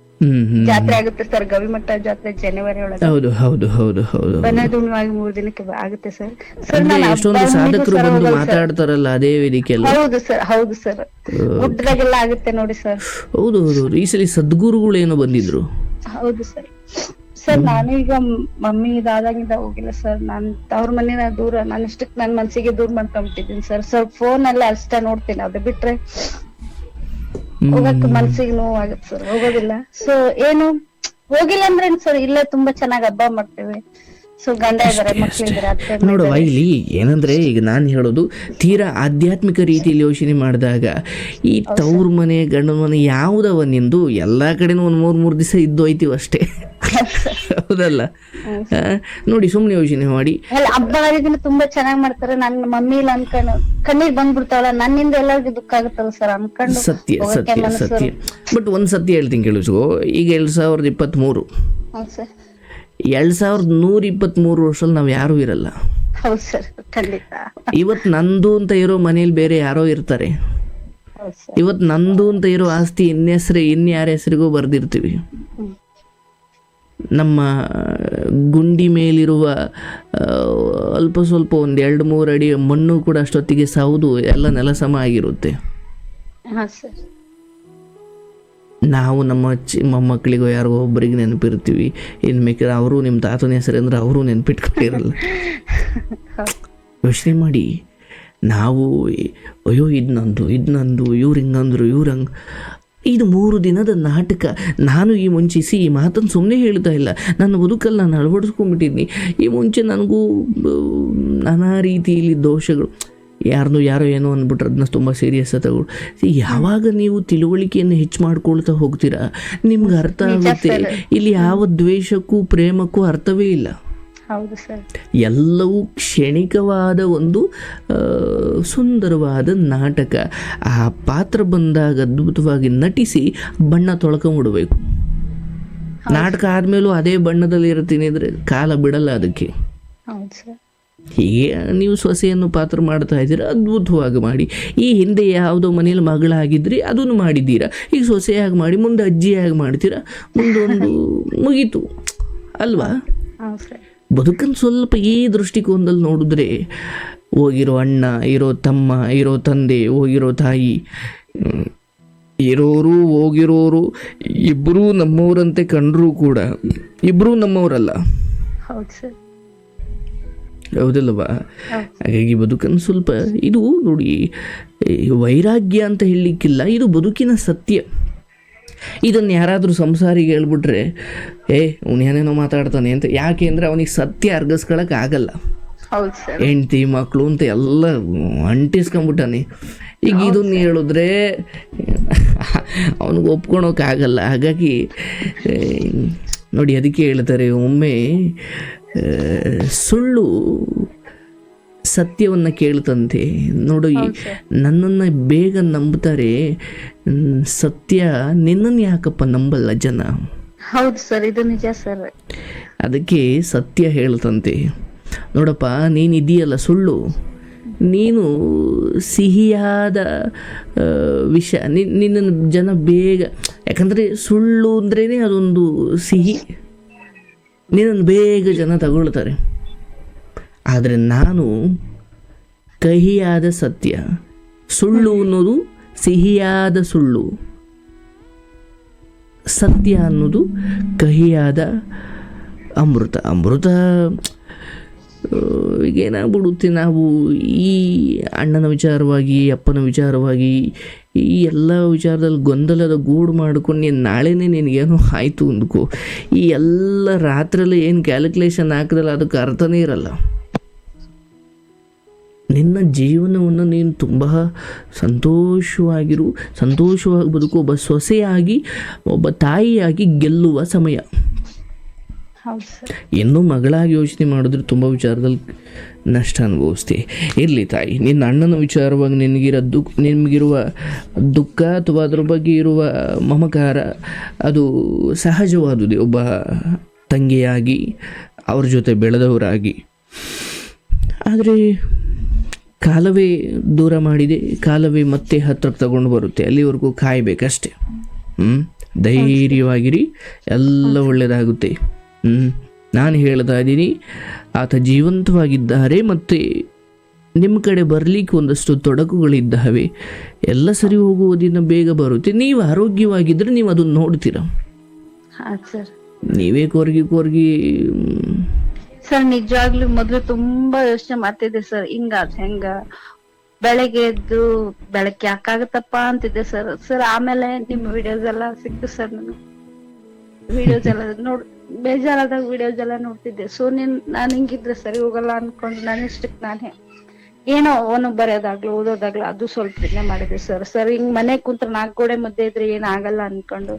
ಜಾತ್ರೆ ಆಗುತ್ತೆ ಸರ್. ಗವಿಮಠ ಜಾತ್ರೆ ಜನವರಿ ಒಳಗೆ. ಹೌದು ಹೌದು ಹೌದು ಹೌದು. ಬನ್ನದುಣಿವಾಗಿ 3 ದಿನಕ್ಕೆ ಆಗುತ್ತೆ ಸರ್. ಎಷ್ಟೊಂದು ಸಾಧಕರು ಬಂದು ಮಾತಾಡ್ತಾರಲ್ಲ ಅದೇ ವೇದಿಕೆ. ಹೌದು ಸರ್, ಹೌದು ಸರ್. ಗುಡ್ಡದಾಗೆಲ್ಲ ಆಗುತ್ತೆ ನೋಡಿ ಸರ್. ಹೌದು ಹೌದು. ಈ ಸಲ ಸದ್ಗುರುಗಳು ಏನೋ ಬಂದಿದ್ರು. ಹೌದು ಸರ್. ಸರ್ ನಾನು ಈಗ ಮಮ್ಮಿ ಇದಾದಾಗಿಂದ ಹೋಗಿಲ್ಲ ಸರ್. ನಾನ್ ತವ್ರ ಮನೇನ ದೂರ, ನಾನು ಇಷ್ಟಕ್ ನನ್ ಮನ್ಸಿಗೆ ದೂರ ಮಾಡ್ಕೊಂಡ್ಬಿಟ್ಟಿದ್ದೀನಿ ಸರ್. ಸ್ವಲ್ಪ ಫೋನ್ ಅಲ್ಲೇ ಅಷ್ಟೇ ನೋಡ್ತೀನಿ, ಅದು ಬಿಟ್ರೆ ಹೋಗಕ್ ಮನ್ಸಿಗೆ ನೋವಾಗತ್ತೆ ಸರ್, ಹೋಗೋದಿಲ್ಲ. ಸೊ ಏನು ಹೋಗಿಲ್ಲ ಅಂದ್ರೆ ಸರ್ ಇಲ್ಲೇ ತುಂಬಾ ಚೆನ್ನಾಗ್ ಹಬ್ಬ ಮಾಡ್ತೇವೆ. ಸೊ ಗಂಡ ಇದಾರೆ, ಮಕ್ಳಿದಾರೆ, ಅತ್ತೆ ನೋಡುವ, ಇಲ್ಲಿ ಏನಂದ್ರೆ ಈಗ ನಾನು ಹೇಳೋದು ತೀರಾ ಆಧ್ಯಾತ್ಮಿಕ ರೀತಿಯಲ್ಲಿ ಯೋಚನೆ ಮಾಡಿದಾಗ ಈ ತವ್ರ ಮನೆ ಗಂಡನ ಮನೆ ಯಾವುದವ ನಿಂದು, ಎಲ್ಲಾ ಕಡೆನೂ ಒಂದ್ 3 ದಿವಸ ಇದ್ದು ಹೋಯ್ತೀವಿ ಅಷ್ಟೇ. ಹೌದಲ್ಲ? ನೋಡಿ, ಸುಮ್ನೆ ಯೋಚನೆ ಮಾಡಿ. ಹಬ್ಬ ಹರಿದಿನ ತುಂಬಾ ಚೆನ್ನಾಗ್ ಮಾಡ್ತಾರೆ. ನನ್ನ ಮಮ್ಮಿ ಇಲ್ಲ ಅನ್ಕೊಂಡು ಕಣ್ಣೀರ್ ಬಂದ್ಬಿಡ್ತಾವಲ್ಲ, ನನ್ನಿಂದ ಎಲ್ಲರಿಗೂ ದುಃಖ ಆಗುತ್ತಲ್ಲ ಸರ್ ಅನ್ಕೊಂಡು. ಸತ್ಯ ಸತ್ಯ ಸತ್ಯ. ಬಟ್ ಒಂದ್ ಸತ್ಯ ಹೇಳ್ತೀನಿ ಕೇಳಿಸ್ಕೋ. ಈಗ 2023, ಹೌದು ಸರ್, 2123 ವರ್ಷದಲ್ಲಿ ನಾವು ಯಾರೂ ಇರಲ್ಲ. ಹೌದು ಸರ್, ಖಂಡಿತ. ಇವತ್ತು ನಂದು ಅಂತ ಇರೋ ಮನೇಲಿ ಬೇರೆ ಯಾರೋ ಇರ್ತಾರೆ. ಹೌದು ಸರ್, ಇವತ್ತು ನಂದು ಅಂತ ಇರೋ ಆಸ್ತಿ ಇನ್ಯಾರ ಹೆಸರಿಗೂ ಬರ್ದಿರ್ತೀವಿ. ನಮ್ಮ ಗುಂಡಿ ಮೇಲಿರುವ ಅಲ್ಪ ಸ್ವಲ್ಪ 1-2-3 ಅಡಿ ಮಣ್ಣು ಕೂಡ ಅಷ್ಟೊತ್ತಿಗೆ ಸೌದು ಎಲ್ಲ ನೆಲ ಸಮ ಆಗಿರುತ್ತೆ. ಹಾ ಸರ್, ನಾವು ನಮ್ಮ ಮೊಮ್ಮಕ್ಕಳಿಗೋ ಯಾರಿಗೋ ಒಬ್ಬರಿಗೆ ನೆನಪಿರ್ತೀವಿ. ಇನ್ನು ಮಿಕ್ಕಿದ ಅವರು ನಿಮ್ಮ ತಾತನ ಹೆಸರು ಅಂದ್ರೆ ಅವರು ನೆನಪಿಟ್ಕೊಂಡಿರಲ್ಲ. ಯೋಚನೆ ಮಾಡಿ, ನಾವು ಅಯ್ಯೋ ಇದು ನಂದು ಇವ್ರು ಹಿಂಗಂದ್ರು ಇವ್ರು ಹಂಗೆ. ಇದು 3 ದಿನದ ನಾಟಕ. ನಾನು ಈ ಮುಂಚೆ ಈ ಮಾತನ್ನು ಸುಮ್ಮನೆ ಹೇಳ್ತಾ ಇಲ್ಲ, ನನ್ನ ಬದುಕಲ್ಲಿ ನಾನು ಅಳವಡಿಸ್ಕೊಂಡ್ಬಿಟ್ಟಿದ್ದೀನಿ. ಈ ಮುಂಚೆ ನನಗೂ ನಾನಾ ರೀತಿಯಲ್ಲಿ ದೋಷಗಳು, ಯಾರೋ ಏನೋ ಅಂದ್ಬಿಟ್ರೆ ಅದನ್ನ ತುಂಬ ಸೀರಿಯಸ್ ತಗೊಳ್ಳಿ. ಯಾವಾಗ ನೀವು ತಿಳುವಳಿಕೆಯನ್ನು ಹೆಚ್ಚು ಮಾಡ್ಕೊಳ್ತಾ ಹೋಗ್ತೀರಾ, ನಿಮ್ಗೆ ಅರ್ಥ ಆಗುತ್ತೆ ಇಲ್ಲಿ ಯಾವ ದ್ವೇಷಕ್ಕೂ ಪ್ರೇಮಕ್ಕೂ ಅರ್ಥವೇ ಇಲ್ಲ. ಹೌದು ಸರ್, ಎಲ್ಲವೂ ಕ್ಷಣಿಕವಾದ ಒಂದು ಸುಂದರವಾದ ನಾಟಕ. ಆ ಪಾತ್ರ ಬಂದಾಗ ಅದ್ಭುತವಾಗಿ ನಟಿಸಿ ಬಣ್ಣ ತೊಳ್ಕೊಂಬಿಡ್ಬೇಕು. ನಾಟಕ ಆದಮೇಲೂ ಅದೇ ಬಣ್ಣದಲ್ಲಿ ಇರ್ತೀನಿ ಅಂದರೆ ಕಾಲ ಬಿಡಲ್ಲ ಅದಕ್ಕೆ. ಹೌದು ಸರ್, ಹೀಗೆ ನೀವು ಸೊಸೆಯನ್ನು ಪಾತ್ರ ಮಾಡ್ತಾ ಇದ್ದೀರಾ, ಅದ್ಭುತವಾಗಿ ಮಾಡಿ. ಈ ಹಿಂದೆ ಯಾವುದೋ ಮನೇಲಿ ಮಗಳಾಗಿದ್ರಿ, ಅದನ್ನು ಮಾಡಿದ್ದೀರಾ. ಈಗ ಸೊಸೆಯಾಗಿ ಮಾಡಿ, ಮುಂದೆ ಅಜ್ಜಿಯಾಗಿ ಮಾಡ್ತೀರಾ, ಮುಂದೊಂದು ಮುಗೀತು ಅಲ್ವಾ? ಹೌದು ಸರ್, ಬದುಕನ್ನು ಸ್ವಲ್ಪ ಈ ದೃಷ್ಟಿಕೋನದಲ್ಲಿ ನೋಡಿದ್ರೆ, ಹೋಗಿರೋ ಅಣ್ಣ, ಇರೋ ತಮ್ಮ, ಇರೋ ತಂದೆ, ಹೋಗಿರೋ ತಾಯಿ, ಇರೋರು ಹೋಗಿರೋರು ಇಬ್ಬರೂ ನಮ್ಮವರಂತೆ ಕಂಡರೂ ಕೂಡ ಇಬ್ಬರೂ ನಮ್ಮವರಲ್ಲ. ಹೌದು ಸರ್, ಹೌದಲ್ವಾ? ಹಾಗಾಗಿ ಬದುಕನ್ನು ಸ್ವಲ್ಪ ಇದು ನೋಡಿ, ವೈರಾಗ್ಯ ಅಂತ ಹೇಳಲಿಕ್ಕಿಲ್ಲ, ಇದು ಬದುಕಿನ ಸತ್ಯ. ಇದನ್ನು ಯಾರಾದರೂ ಸಂಸಾರಿಗೆ ಹೇಳ್ಬಿಟ್ರೆ ಅವನೇನೇನೋ ಮಾತಾಡ್ತಾನೆ ಅಂತ. ಯಾಕೆ ಅಂದರೆ ಅವನಿಗೆ ಸತ್ಯ ಅರ್ಗಿಸ್ಕೊಳಕ್ಕೆ ಆಗಲ್ಲ. ಹೆಂಡತಿ ಮಕ್ಕಳು ಅಂತ ಎಲ್ಲ ಅಂಟಿಸ್ಕೊಂಬಿಟ್ಟಾನೆ. ಈಗ ಇದನ್ನು ಹೇಳಿದ್ರೆ ಅವನಿಗೆ ಒಪ್ಕೊಳೋಕ್ಕಾಗಲ್ಲ. ಹಾಗಾಗಿ ನೋಡಿ, ಅದಕ್ಕೆ ಹೇಳ್ತಾರೆ, ಒಮ್ಮೆ ಸುಳ್ಳು ಸತ್ಯವನ್ನು ಕೇಳ್ತಂತೆ. ನೋಡಿ, ನನ್ನನ್ನು ಬೇಗ ನಂಬ್ತಾರೆ, ಸತ್ಯ ನಿನ್ನನ್ನು ಯಾಕಪ್ಪ ನಂಬಲ್ಲ ಜನ. ಹೌದು ಸರ್, ಇದು ನಿಜ ಸರ್. ಅದಕ್ಕೆ ಸತ್ಯ ಹೇಳ್ತಂತೆ, ನೋಡಪ್ಪ ನೀನು ಇದೆಯಲ್ಲ ಸುಳ್ಳು, ನೀನು ಸಿಹಿಯಾದ ವಿಷ, ನಿನ್ನನ್ನು ಜನ ಬೇಗ, ಯಾಕಂದರೆ ಸುಳ್ಳು ಅಂದ್ರೇ ಅದೊಂದು ಸಿಹಿ, ನಿನ್ನನ್ನು ಬೇಗ ಜನ ತಗೊಳ್ತಾರೆ. ಆದರೆ ನಾನು ಕಹಿಯಾದ ಸತ್ಯ. ಸುಳ್ಳು ಅನ್ನೋದು ಸಿಹಿಯಾದ ಸುಳ್ಳು, ಸತ್ಯ ಅನ್ನೋದು ಕಹಿಯಾದ ಅಮೃತ. ಈಗೇನಾಗ್ಬಿಡುತ್ತೆ, ನಾವು ಈ ಅಣ್ಣನ ವಿಚಾರವಾಗಿ, ಅಪ್ಪನ ವಿಚಾರವಾಗಿ, ಈ ಎಲ್ಲ ವಿಚಾರದಲ್ಲಿ ಗೊಂದಲದ ಗೂಡು ಮಾಡ್ಕೊಂಡು ನಾಳೆನೇ ನಿನಗೇನೋ ಆಯಿತು ಅಂದ್ಕೋ, ಈ ಎಲ್ಲ ರಾತ್ರಿಯಲ್ಲಿ ಏನು ಕ್ಯಾಲ್ಕುಲೇಷನ್ ಹಾಕಿದಲ್ಲ ಅದಕ್ಕೆ ಅರ್ಥನೇ ಇರಲ್ಲ. ನಿನ್ನ ಜೀವನವನ್ನು ನೀನು ತುಂಬ ಸಂತೋಷವಾಗಿ ಬದುಕು, ಒಬ್ಬ ಸೊಸೆಯಾಗಿ, ಒಬ್ಬ ತಾಯಿಯಾಗಿ ಗೆಲ್ಲುವ ಸಮಯ. ಇನ್ನೂ ಮಗಳಾಗಿ ಯೋಚನೆ ಮಾಡಿದ್ರೆ ತುಂಬ ವಿಚಾರದಲ್ಲಿ ನಷ್ಟ ಅನುಭವಿಸ್ತೀವಿ. ಇರಲಿ ತಾಯಿ, ನಿನ್ನ ಅಣ್ಣನ ವಿಚಾರವಾಗಿ ನಿಮಗಿರುವ ದುಃಖ ಅಥವಾ ಅದ್ರ ಬಗ್ಗೆ ಇರುವ ಮಮಕಾರ ಅದು ಸಹಜವಾದುದೇ. ಒಬ್ಬ ತಂಗಿಯಾಗಿ, ಅವ್ರ ಜೊತೆ ಬೆಳೆದವರಾಗಿ. ಆದರೆ ಕಾಲವೇ ದೂರ ಮಾಡಿದೆ, ಕಾಲವೇ ಮತ್ತೆ ಹತ್ರಕ್ಕೆ ತಗೊಂಡು ಬರುತ್ತೆ. ಅಲ್ಲಿವರೆಗೂ ಕಾಯಬೇಕಷ್ಟೆ. ಧೈರ್ಯವಾಗಿರಿ, ಎಲ್ಲ ಒಳ್ಳೆಯದಾಗುತ್ತೆ. ನಾನು ಹೇಳ್ತಾ ಇದ್ದೀನಿ, ಆತ ಜೀವಂತವಾಗಿದ್ದಾರೆ, ಮತ್ತು ನಿಮ್ಮ ಕಡೆ ಬರಲಿಕ್ಕೆ ಒಂದಷ್ಟು ತೊಡಕುಗಳಿದ್ದಾವೆ. ಎಲ್ಲ ಸರಿ ಹೋಗುವ ದಿನ ಬೇಗ ಬರುತ್ತೆ. ನೀವು ಆರೋಗ್ಯವಾಗಿದ್ದರೆ ನೀವು ಅದನ್ನು ನೋಡ್ತೀರ. ನೀವೇ ಕೋರ್ಗಿ ಸರ್ ನಿಜವಾಗ್ಲೂ ಮೊದ್ಲು ತುಂಬಾ ಯೋಚನೆ ಮಾಡ್ತಿದ್ದೆ ಸರ್, ಹೆಂಗ ಬೆಳಗ್ಗೆ ಎದ್ದು ಬೆಳಗ್ಗೆ ಯಾಕಾಗತ್ತಪ್ಪ ಅಂತಿದ್ದೆ ಸರ್. ಸರ್ ಆಮೇಲೆ ನಿಮ್ ವಿಡಿಯೋಸ್ ಎಲ್ಲ ಸಿಕ್ತು ಸರ್, ನಾನು ವಿಡಿಯೋಸ್ ಎಲ್ಲ ಬೇಜಾರಾದಾಗ ವಿಡಿಯೋಸ್ ಎಲ್ಲ ನೋಡ್ತಿದ್ದೆ. ಸೊ ನಾನ್ ಹಿಂಗಿದ್ರೆ ಸರಿ ಹೋಗಲ್ಲ ಅನ್ಕೊಂಡು ನಾನಿಷ್ಟಕ್ ನಾನೇ ಏನೋ ಅವನು ಬರೆಯೋದಾಗ್ಲಿ ಓದೋದಾಗ್ಲಿ ಅದು ಸ್ವಲ್ಪ ಇದನ್ನೇ ಮಾಡಿದೆ ಸರ್. ಸರ್ ಹಿಂಗ್ ಮನೆ ಕುಂತ್ರ 4 ಗೋಡೆ ಮಧ್ಯೆ ಇದ್ರೆ ಏನ್ ಆಗಲ್ಲ ಅನ್ಕೊಂಡು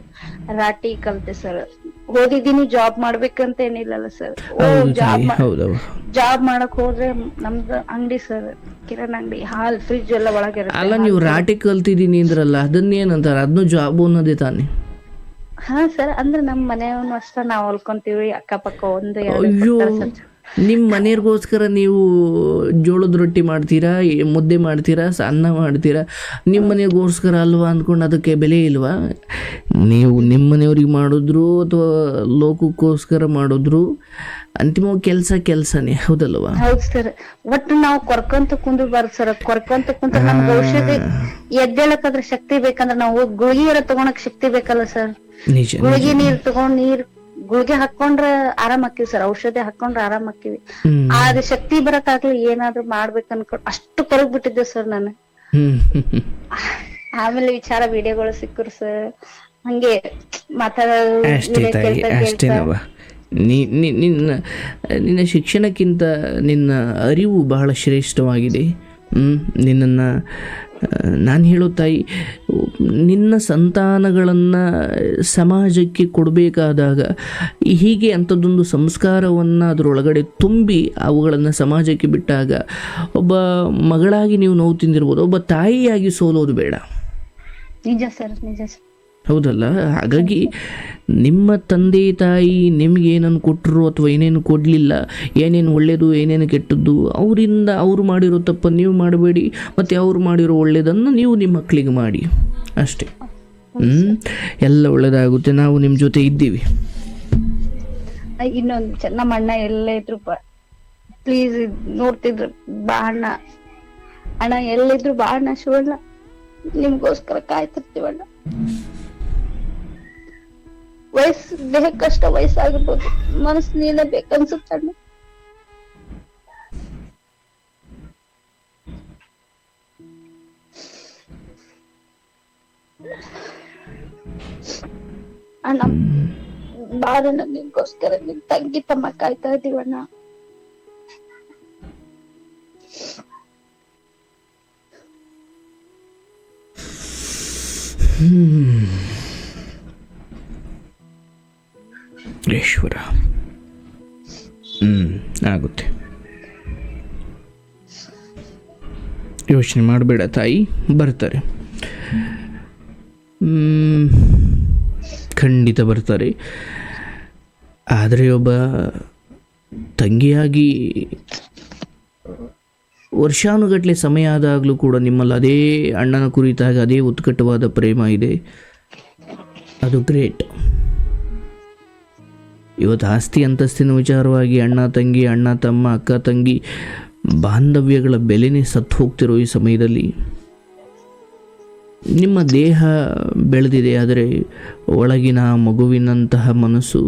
ರಾಟಿ ಕಲ್ತೆ ಸರ್. ಓದಿದೀನಿ, ಜಾಬ್ ಮಾಡ್ಬೇಕಂತ ಏನಿಲ್ಲಲ್ಲ ಸರ್. ಜಾಬ್ ಮಾಡಕ್ ಹೋದ್ರೆ ನಮ್ದು ಅಂಗಡಿ ಸರ್, ಕಿರಾಣಿ ಅಂಗಡಿ, ಹಾಲ್ ಫ್ರಿಜ್ ಎಲ್ಲ ಒಳಗಿರುತ್ತೆ. ಅಲ್ಲ, ನೀವು ರಾಟಿ ಕಲ್ತಿದೀನಿ ಅಂದ್ರಲ್ಲ, ಅದನ್ನೇನಂತಾರ? ಅದನ್ನು ಜಾಬ್ ಅನ್ನೋದೇ ತಾನೆ? ಹಾ ಸರ್, ಅಂದ್ರೆ ನಮ್ ಮನೆಯವನು ಅಷ್ಟ ನಾವ್ ಹೊಲ್ಕೊಂತೀವಿ, ಅಕ್ಕಪಕ್ಕ ಒಂದು ಅಯ್ಯೋ, ನಿಮ್ಮ ಮನೆಯವ್ರಿಗೋಸ್ಕರ ನೀವು ಜೋಳದ ರೊಟ್ಟಿ ಮಾಡ್ತೀರಾ, ಮುದ್ದೆ ಮಾಡ್ತೀರಾ, ಅನ್ನ ಮಾಡ್ತೀರಾ, ನಿಮ್ಮ ಮನೆಗೋಸ್ಕರ ಅಲ್ವಾ ಅಂದ್ಕೊಂಡು ಅದಕ್ಕೆ ಬೆಲೆ ಇಲ್ವಾ? ನೀವು ನಿಮ್ಮ ಮನೆಯವ್ರಿಗೆ ಮಾಡಿದ್ರು ಅಥವಾ ಲೋಕಕ್ಕೋಸ್ಕರ ಮಾಡಿದ್ರು ಅಂತಿಮವಾಗಿ ಕೆಲಸನೇ, ಹೌದಲ್ವಾ? ಹೌದು ಸರ್. ಒಟ್ಟು ನಾವು ಕೊರ್ಕೊಂತ ಕುಂದ್ರಬಾರ್ದು ಸರ್. ಕೊರ್ಕೊಂತ ಕುಂತ ನಮ್ಗೆ ಔಷಧಿ ಎದ್ದೇಳಕ್ಕಾದ್ರೆ ಶಕ್ತಿ ಬೇಕಂದ್ರೆ ನಾವು ಗುಳಿಗೆ ಎಲ್ಲ ತಗೊಳಕ್ ಶಕ್ತಿ ಬೇಕಲ್ಲ ಸರ್. ಗುಳಿಗೆ ನೀರ್ ತಗೊಂಡ್ ಗುಳಿಗೆ ಹಾಕೊಂಡ್ರ ಆರಾಮ್ ಆಕ್ಕಿವಿ ಸರ್, ಔಷಧಿ ಹಾಕೊಂಡ್ರ ಆರಾಮ್ ಆಕ್ಕಿವಿ. ಆದ್ರೆ ಶಕ್ತಿ ಬರಕಾಗ್ಲಿ ಏನಾದ್ರು ಮಾಡ್ಬೇಕು ಅನ್ಕೊಂಡ್ ಅಷ್ಟು ಕೊರಗ್ ಬಿಟ್ಟಿದ್ದೆ ಸರ್ ನಾನು. ಆಮೇಲೆ ವಿಚಾರ ವಿಡಿಯೋಗಳು ಸಿಕ್ಕರು ಸರ್, ಹಂಗೆ ನಿನ್ನ ಶಿಕ್ಷಣಕ್ಕಿಂತ ನಿನ್ನ ಅರಿವು ಬಹಳ ಶ್ರೇಷ್ಠವಾಗಿದೆ. ನಿನ್ನನ್ನು ನಾನು ಹೇಳೋ ತಾಯಿ, ನಿನ್ನ ಸಂತಾನಗಳನ್ನು ಸಮಾಜಕ್ಕೆ ಕೊಡಬೇಕಾದಾಗ ಹೀಗೆ ಅಂಥದ್ದೊಂದು ಸಂಸ್ಕಾರವನ್ನು ಅದರೊಳಗಡೆ ತುಂಬಿ ಅವುಗಳನ್ನು ಸಮಾಜಕ್ಕೆ ಬಿಟ್ಟಾಗ ಒಬ್ಬ ಮಗಳಾಗಿ ನೀವು ನೋವು ತಿಂದಿರ್ಬೋದು, ಒಬ್ಬ ತಾಯಿಯಾಗಿ ಸೋಲೋದು ಬೇಡ. ನಿಜ ಸರ್, ನಿಜ ಸರ್. ಹೌದಲ್ಲ? ಹಾಗಾಗಿ ನಿಮ್ಮ ತಂದೆ ತಾಯಿ ನಿಮ್ಗೆ ಏನನ್ನು ಕೊಟ್ಟರು ಅಥವಾ ಏನೇನು ಕೊಡಲಿಲ್ಲ, ಏನೇನು ಒಳ್ಳೆಯದು ಏನೇನು ಕೆಟ್ಟದ್ದು, ಅವರಿಂದ ಅವರು ಮಾಡಿರೋ ತಪ್ಪನ್ನು ನೀವು ಮಾಡಬೇಡಿ, ಮತ್ತು ಅವರು ಮಾಡಿರೋ ಒಳ್ಳೆಯದನ್ನು ನೀವು ನಿಮ್ಮ ಮಕ್ಕಳಿಗೆ ಮಾಡಿ, ಅಷ್ಟೇ. ಎಲ್ಲ ಒಳ್ಳೆಯದಾಗುತ್ತೆ. ನಾವು ನಿಮ್ಮ ಜೊತೆ ಇದ್ದೀವಿ. ಇನ್ನೊಂದು ನಮ್ಮ ಅಣ್ಣ ಎಲ್ಲೇ ಇದ್ರು ಪ್ಲೀಸ್ ನೋಡ್ತಿದ್ರು, ಬಾ ಅಣ್ಣ ಎಲ್ಲಿದ್ರು ಬಾ ಅಣ್ಣ, ಶಿವಣ್ಣ ನಿಮ್ಗೋಸ್ಕರ ಕಾಯ್ತಿರ್ತೀವಣ್ಣ. ದೇಹಕ್ಕಷ್ಟ ವಯಸ್ಸಾಗಿರ್ಬೋದು, ಮನಸ್ಸು ನೀನೇ ಬೇಕನ್ಸುತ್ತಣ್ಣ. ಅಣ್ಣ ಬಾರಣ್ಣ, ನಿಮ್ಗೋಸ್ಕರ ನಿಮ್ ತಂಗಿ ತಮ್ಮ ಕಾಯ್ತಾ ಇದೀವಣ್ಣ. ಈಶ್ವರ, ಆಗುತ್ತೆ. ಯೋಚನೆ ಮಾಡಬೇಡ ತಾಯಿ, ಬರ್ತಾರೆ, ಖಂಡಿತ ಬರ್ತಾರೆ. ಆದರೆ ಒಬ್ಬ ತಂಗಿಯಾಗಿ ವರ್ಷಾನುಗಟ್ಟಲೆ ಸಮಯ ಆದಾಗಲೂ ಕೂಡ ನಿಮ್ಮಲ್ಲಿ ಅದೇ ಅಣ್ಣನ ಕುರಿತಾಗ ಅದೇ ಉತ್ಕಟವಾದ ಪ್ರೇಮ ಇದೆ. ಅದು ಗ್ರೇಟ್. ಇವತ್ತು ಆಸ್ತಿ ಅಂತಸ್ತಿನ ವಿಚಾರವಾಗಿ ಅಣ್ಣ ತಂಗಿ, ಅಣ್ಣ ತಮ್ಮ, ಅಕ್ಕ ತಂಗಿ ಬಾಂಧವ್ಯಗಳ ಬೆಲೆನೇ ಸತ್ತು ಹೋಗ್ತಿರೋ ಈ ಸಮಯದಲ್ಲಿ ನಿಮ್ಮ ದೇಹ ಬೆಳೆದಿದೆ, ಆದರೆ ಒಳಗಿನ ಮಗುವಿನಂತಹ ಮನಸ್ಸು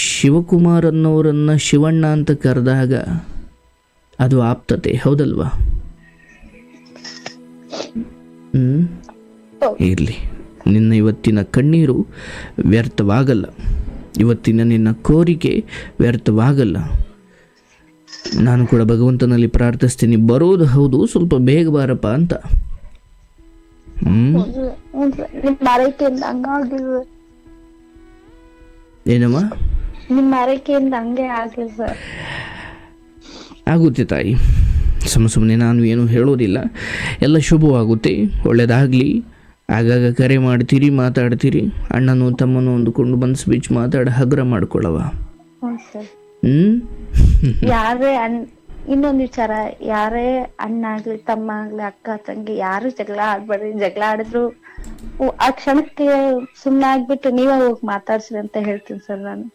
ಶಿವಕುಮಾರ್ ಅನ್ನೋರನ್ನು ಶಿವಣ್ಣ ಅಂತ ಕರೆದಾಗ ಅದು ಆಪ್ತತೆ, ಹೌದಲ್ವಾ? ಇರಲಿ, ನಿನ್ನ ಇವತ್ತಿನ ಕಣ್ಣೀರು ವ್ಯರ್ಥವಾಗಲ್ಲ, ಇವತ್ತಿನ ನಿನ್ನ ಕೋರಿಕೆ ವ್ಯರ್ಥವಾಗಲ್ಲ. ನಾನು ಕೂಡ ಭಗವಂತನಲ್ಲಿ ಪ್ರಾರ್ಥಿಸ್ತೀನಿ, ಬರೋದು ಹೌದು, ಸ್ವಲ್ಪ ಬೇಗ ಬಾರಪ್ಪ ಅಂತ. ಏನಮ್ಮ? ನಿಮ್ಮ ಆರೈಕೆಯಿಂದ ಹಂಗೆ ಆಗ್ಲಿ ಸರ್. ಆಗುತ್ತೆ ತಾಯಿ, ಸುಮ್ಮನೆ ನಾನು ಏನು ಹೇಳೋದಿಲ್ಲ, ಎಲ್ಲ ಶುಭವಾಗುತ್ತೆ, ಒಳ್ಳೆಯದಾಗಲಿ. ಆಗಾಗ ಕರೆ ಮಾಡ್ತೀರಿ, ಮಾತಾಡ್ತೀರಿ, ಅಣ್ಣನೂ ತಮ್ಮನೂ ಅಂದುಕೊಂಡು ಮನಸ್ಸು ಬಿಚ್ಚಿ ಮಾತಾಡಿ ಹಗುರ ಮಾಡ್ಕೊಳ್ಳವ. ಯಾರೇ ಇನ್ನೊಂದು ವಿಚಾರ, ಯಾರೇ ಅಣ್ಣ ಆಗ್ಲಿ ತಮ್ಮ ಆಗ್ಲಿ ಅಕ್ಕ ತಂಗಿ ಯಾರು ಜಗಳ ಆಡ್ಬೇಡ್ರಿ. ಜಗಳ ಆಡಿದ್ರು ಆ ಕ್ಷಣಕ್ಕೆ ಸುಮ್ಮನೆ ಆಗ್ಬಿಟ್ಟು ನೀವೇ ಹೋಗಿ ಮಾತಾಡ್ಸ್ರಿ ಅಂತ ಹೇಳ್ತೀನಿ ಸರ್. ನಾನು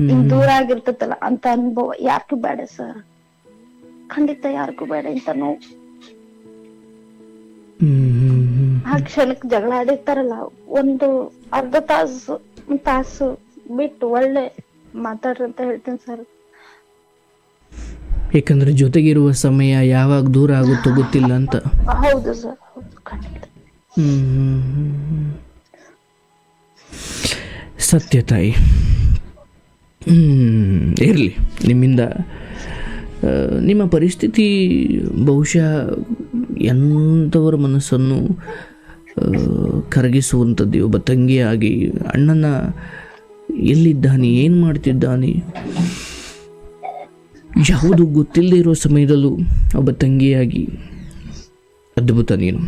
ಹಿಂಗ್ ದೂರ ಆಗಿರ್ತದಲ್ಲ ಅಂತ ಅನುಭವ ಯಾರಿಗೂ ಬೇಡ ಸರ್, ಖಂಡಿತ ಯಾರಿಗೂ ಬೇಡ ಇಂತ ನೋವು. ಆ ಕ್ಷಣಕ್ಕೆ ಜಗಳ ಆಡಿರ್ತಾರಲ್ಲ, ಒಂದು ಅರ್ಧ ತಾಸು ಒಂದ್ ತಾಸು ಬಿಟ್ಟು ಒಳ್ಳೆ ಮಾತಾಡ್ರಿ ಅಂತ ಹೇಳ್ತೀನಿ ಸರ್. ಯಾಕಂದ್ರೆ ಜೊತೆಗಿರುವ ಸಮಯ ಯಾವಾಗ ದೂರ ಆಗುತ್ತೋ ಗೊತ್ತಿಲ್ಲ ಅಂತ. ಹೌದು ಸರ್, ಹೌದು, ಖಂಡಿತ. ಸತ್ಯ ತಾಯಿ. ಇರಲಿ, ನಿಮ್ಮಿಂದ ನಿಮ್ಮ ಪರಿಸ್ಥಿತಿ ಬಹುಶಃ ಎಂಥವರ ಮನಸ್ಸನ್ನು ಕರಗಿಸುವಂಥದ್ದು. ಒಬ್ಬ ತಂಗಿಯಾಗಿ ಅಣ್ಣನ ಎಲ್ಲಿದ್ದಾನೆ, ಏನು ಮಾಡ್ತಿದ್ದಾನೆ, ಯಾವುದು ಗೊತ್ತಿಲ್ಲದೆ ಇರೋ ಸಮಯದಲ್ಲೂ ಒಬ್ಬ ತಂಗಿಯಾಗಿ ಅದ್ಭುತ ನೀನು.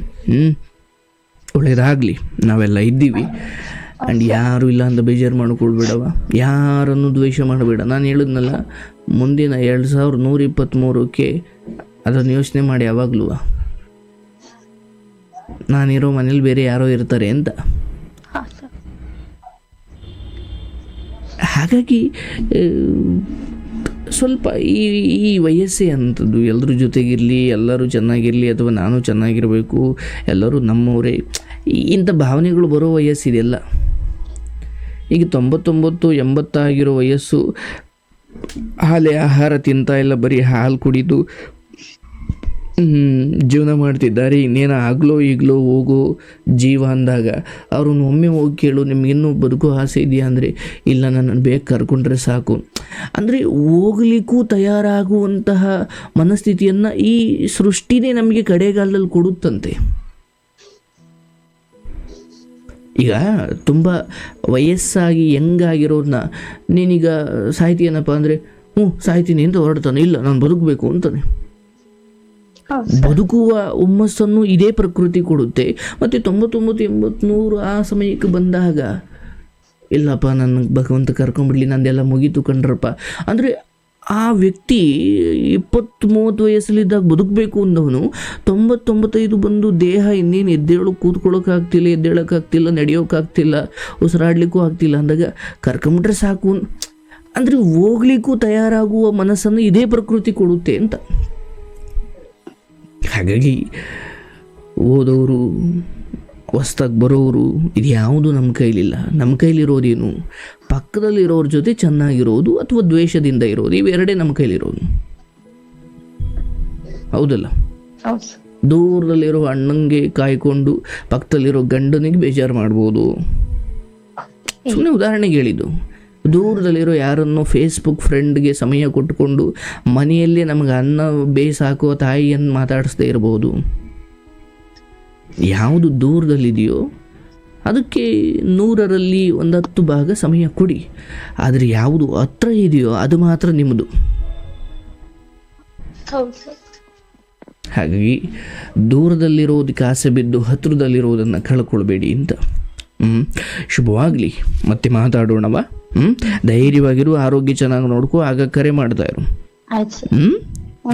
ಒಳ್ಳೇದಾಗಲಿ, ನಾವೆಲ್ಲ ಇದ್ದೀವಿ. ಆ್ಯಂಡ್ ಯಾರು ಇಲ್ಲ ಅಂತ ಬೇಜಾರು ಮಾಡ್ಕೊಳ್ಬೇಡವ, ಯಾರನ್ನು ದ್ವೇಷ ಮಾಡಬೇಡ. ನಾನು ಹೇಳಿದ್ನಲ್ಲ, ಮುಂದಿನ 2123ಕ್ಕೆ ಅದನ್ನು ಯೋಚನೆ ಮಾಡಿ ಯಾವಾಗಲೂ ನಾನಿರೋ ಮನೇಲಿ ಬೇರೆ ಯಾರೋ ಇರ್ತಾರೆ ಅಂತ. ಹಾಗಾಗಿ ಸ್ವಲ್ಪ ಈ ವಯಸ್ಸೇ ಅಂಥದ್ದು. ಎಲ್ಲರ ಜೊತೆಗಿರಲಿ, ಎಲ್ಲರೂ ಚೆನ್ನಾಗಿರಲಿ, ಅಥವಾ ನಾನು ಚೆನ್ನಾಗಿರಬೇಕು, ಎಲ್ಲರೂ ನಮ್ಮವರೇ, ಇಂಥ ಭಾವನೆಗಳು ಬರೋ ವಯಸ್ಸಿದೆಲ್ಲ. ಈಗ 99-80 ಆಗಿರೋ ವಯಸ್ಸು ಹಾಲೇ ಆಹಾರ ತಿಂತಾ ಇಲ್ಲ, ಬರೀ ಹಾಲು ಕುಡಿದು ಜೀವನ ಮಾಡ್ತಿದ್ದಾರೆ. ಇನ್ನೇನು ಆಗಲೋ ಈಗಲೋ ಹೋಗೋ ಜೀವ ಅಂದಾಗ ಅವ್ರನ್ನ ಒಮ್ಮೆ ಹೋಗಿ ಕೇಳು, ನಿಮಗಿನ್ನೂ ಬದುಕೋ ಆಸೆ ಇದೆಯಾ ಅಂದರೆ, ಇಲ್ಲ ನನ್ನನ್ನು ಬೇಗ ಕರ್ಕೊಂಡ್ರೆ ಸಾಕು ಅಂದರೆ ಹೋಗ್ಲಿಕ್ಕೂ ತಯಾರಾಗುವಂತಹ ಮನಸ್ಥಿತಿಯನ್ನು ಈ ಸೃಷ್ಟಿನೇ ನಮಗೆ ಕಡೆಗಾಲದಲ್ಲಿ ಕೊಡುತ್ತಂತೆ. ಈಗ ತುಂಬ ವಯಸ್ಸಾಗಿ ಹೆಂಗಾಗಿರೋರನ್ನ ನೀನೀಗ ಸಾಯ್ತೀಯನಪ್ಪ ಅಂದರೆ, ಸಾಯ್ತೀನಿ ಅಂತ ಹೊರಡ್ತಾನೆ, ಇಲ್ಲ ನಾನು ಬದುಕಬೇಕು ಅಂತಾನೆ. ಬದುಕುವ ಹುಮ್ಮಸ್ಸನ್ನು ಇದೇ ಪ್ರಕೃತಿ ಕೊಡುತ್ತೆ. ಮತ್ತು 99-80-100 ಆ ಸಮಯಕ್ಕೆ ಬಂದಾಗ, ಇಲ್ಲಪ್ಪ ನನ್ನ ಭಗವಂತ ಕರ್ಕೊಂಡ್ಬಿಡ್ಲಿ, ನಂದೆಲ್ಲ ಮುಗೀತು ಕಂಡ್ರಪ್ಪ ಅಂದರೆ, ಆ ವ್ಯಕ್ತಿ 20-30 ವಯಸ್ಸಲ್ಲಿದ್ದಾಗ ಬದುಕಬೇಕು ಅಂದವನು 90-95 ಬಂದು ದೇಹ ಇನ್ನೇನು ಕೂತ್ಕೊಳ್ಳೋಕ್ಕಾಗ್ತಿಲ್ಲ, ಎದ್ದೇಳೋಕ್ಕಾಗ್ತಿಲ್ಲ, ನಡೆಯೋಕ್ಕಾಗ್ತಿಲ್ಲ, ಉಸಿರಾಡ್ಲಿಕ್ಕೂ ಆಗ್ತಿಲ್ಲ ಅಂದಾಗ ಕರ್ಕೊಂಬಿಟ್ರೆ ಸಾಕು ಅಂದರೆ ಹೋಗ್ಲಿಕ್ಕೂ ತಯಾರಾಗುವ ಮನಸ್ಸನ್ನು ಇದೇ ಪ್ರಕೃತಿ ಕೊಡುತ್ತೆ ಅಂತ. ಹಾಗಾಗಿ ಓದೋರು, ಹೊಸ್ದಾಗಿ ಬರೋರು, ಇದು ಯಾವುದು ನಮ್ಮ ಕೈಲಿಲ್ಲ. ನಮ್ಮ ಕೈಲಿರೋದೇನು, ಪಕ್ಕದಲ್ಲಿರೋರ ಜೊತೆ ಚೆನ್ನಾಗಿರೋದು ಅಥವಾ ದ್ವೇಷದಿಂದ ಇರೋದು, ಇವೆರಡೇ ನಮ್ಮ ಕೈಲಿರೋದು. ಹೌದಲ್ಲ? ದೂರದಲ್ಲಿರೋ ಅಣ್ಣಂಗೆ ಕಾಯ್ಕೊಂಡು ಪಕ್ಕದಲ್ಲಿರೋ ಗಂಡನಿಗೆ ಬೇಜಾರು ಮಾಡ್ಬೋದು. ಸುಮ್ಮನೆ ಉದಾಹರಣೆಗೆ ಹೇಳಿದ್ದು. ದೂರದಲ್ಲಿರೋ ಯಾರನ್ನೋ ಫೇಸ್ಬುಕ್ ಫ್ರೆಂಡ್ಗೆ ಸಮಯ ಕೊಟ್ಟುಕೊಂಡು ಮನೆಯಲ್ಲೇ ನಮಗೆ ಅನ್ನ ಬೇಯಿಸಾಕೋ ತಾಯಿಯನ್ನು ಮಾತಾಡಿಸ್ದೇ ಇರ್ಬೋದು. ಯಾವುದು ದೂರದಲ್ಲಿದೆಯೋ ಅದಕ್ಕೆ 100ರಲ್ಲಿ 10 ಭಾಗ ಸಮಯ ಕೊಡಿ. ಆದರೆ ಯಾವುದು ಹತ್ರ ಇದೆಯೋ ಅದು ಮಾತ್ರ ನಿಮ್ಮದು. ಹಾಗಾಗಿ ದೂರದಲ್ಲಿರೋದಕ್ಕೆ ಆಸೆ ಬಿದ್ದು ಹತ್ತಿರದಲ್ಲಿರೋದನ್ನು ಕಳ್ಕೊಳ್ಬೇಡಿ ಅಂತ. ಶುಭವಾಗಲಿ. ಮತ್ತೆ ಮಾತಾಡೋಣವ. ಧೈರ್ಯವಾಗಿರು, ಆರೋಗ್ಯ ಚೆನ್ನಾಗಿ ನೋಡ್ಕೊ, ಆಗ ಕರೆ ಮಾಡ್ತಾ ಇರು.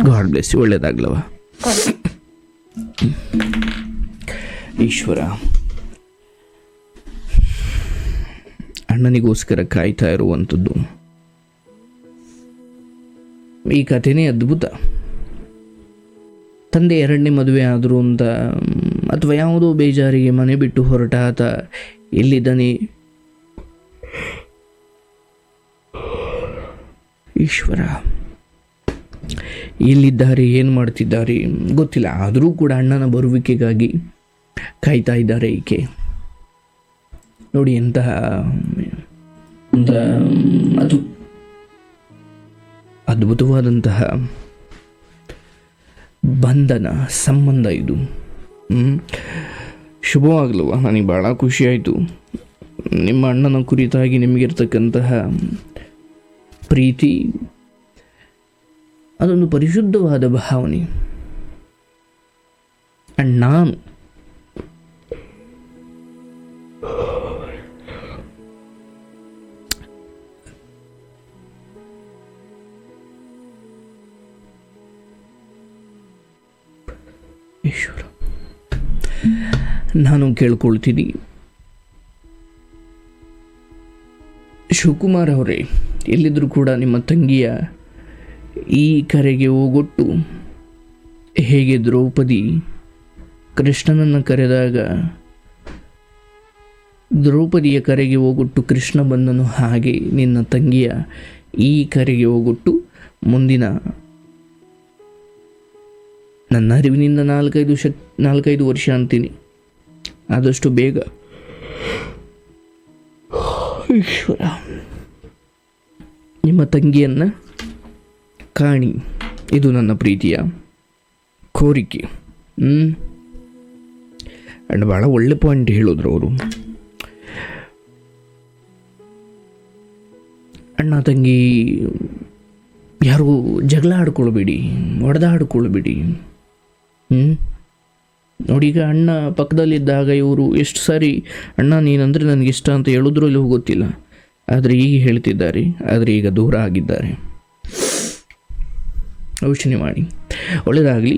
God bless you. ಒಳ್ಳೇದಾಗ್ಲವ. ಈಶ್ವರ ಅಣ್ಣನಿಗೋಸ್ಕರ ಕಾಯ್ತಾ ಇರುವಂಥದ್ದು ಈ ಕಥೆನೇ ಅದ್ಭುತ. ತಂದೆ 2ನೇ ಮದುವೆ ಆದರು ಅಂತ, ಅಥವಾ ಯಾವುದೋ ಬೇಜಾರಿಗೆ ಮನೆ ಬಿಟ್ಟು ಹೊರಟ ಆತ ಎಲ್ಲಿದ್ದಾನೆ ಈಶ್ವರ, ಎಲ್ಲಿದ್ದಾರೆ, ಏನು ಮಾಡ್ತಿದ್ದಾರೆ ಗೊತ್ತಿಲ್ಲ. ಆದರೂ ಕೂಡ ಅಣ್ಣನ ಬರುವಿಕೆಗಾಗಿ ಕಾಯ್ತಾ ಇದ್ದಾರೆ ಈಕೆ. ನೋಡಿ ಎಂತಹ ಅದು ಅದ್ಭುತವಾದಂತಹ ಬಂಧನ, ಸಂಬಂಧ ಇದು. ಶುಭವಾಗಲ್ವ? ನನಗೆ ಭಾಳ ಖುಷಿಯಾಯಿತು. ನಿಮ್ಮ ಅಣ್ಣನ ಕುರಿತಾಗಿ ನಿಮಗಿರ್ತಕ್ಕಂತಹ ಪ್ರೀತಿ ಅದೊಂದು ಪರಿಶುದ್ಧವಾದ ಭಾವನೆ. ನಾನು ಈಶ್ವರ, ನಾನು ಕೇಳ್ಕೊಳ್ತೀನಿ, ಶಿವಕುಮಾರ್ ಅವರೇ, ಎಲ್ಲಿದ್ದರೂ ಕೂಡ ನಿಮ್ಮ ತಂಗಿಯ ಈ ಕರೆಗೆ ಹೋಗೊಟ್ಟು, ಹೇಗೆ ದ್ರೌಪದಿ ಕೃಷ್ಣನನ್ನು ಕರೆದಾಗ ದ್ರೌಪದಿಯ ಕರೆಗೆ ಹೋಗೊಟ್ಟು ಕೃಷ್ಣ ಬಂದನು, ಹಾಗೆ ನಿನ್ನ ತಂಗಿಯ ಈ ಕರೆಗೆ ಹೋಗೊಟ್ಟು ಮುಂದಿನ ನನ್ನ ಅರಿವಿನಿಂದ 4-5 ವರ್ಷ ಅಂತೀನಿ, ಆದಷ್ಟು ಬೇಗ ಈಶ್ವರ ನಿಮ್ಮ ತಂಗಿಯನ್ನು ಕಾಣಿ. ಇದು ನನ್ನ ಪ್ರೀತಿಯ ಕೋರಿಕೆ. ಆ್ಯಂಡ್ ಭಾಳ ಒಳ್ಳೆ ಪಾಯಿಂಟ್ ಹೇಳಿದ್ರು ಅವರು. ಅಣ್ಣ ತಂಗಿ ಯಾರು ಜಗಳ ಆಡ್ಕೊಳ್ಬೇಡಿ, ಹೊಡೆದಾಡ್ಕೊಳ್ಬೇಡಿ. ನೋಡಿ, ಈಗ ಅಣ್ಣ ಪಕ್ಕದಲ್ಲಿದ್ದಾಗ ಇವರು ಎಷ್ಟು ಸಾರಿ ಅಣ್ಣ ನೀನಂದರೆ ನನಗಿಷ್ಟ ಅಂತ ಹೇಳಿದ್ರು ಇಲ್ಲವೂ ಗೊತ್ತಿಲ್ಲ, ಆದರೆ ಈಗ ಹೇಳ್ತಿದ್ದಾರೆ, ಆದರೆ ಈಗ ದೂರ ಆಗಿದ್ದಾರೆ. ಯೋಚನೆ ಮಾಡಿ. ಒಳ್ಳೆಯದಾಗಲಿ.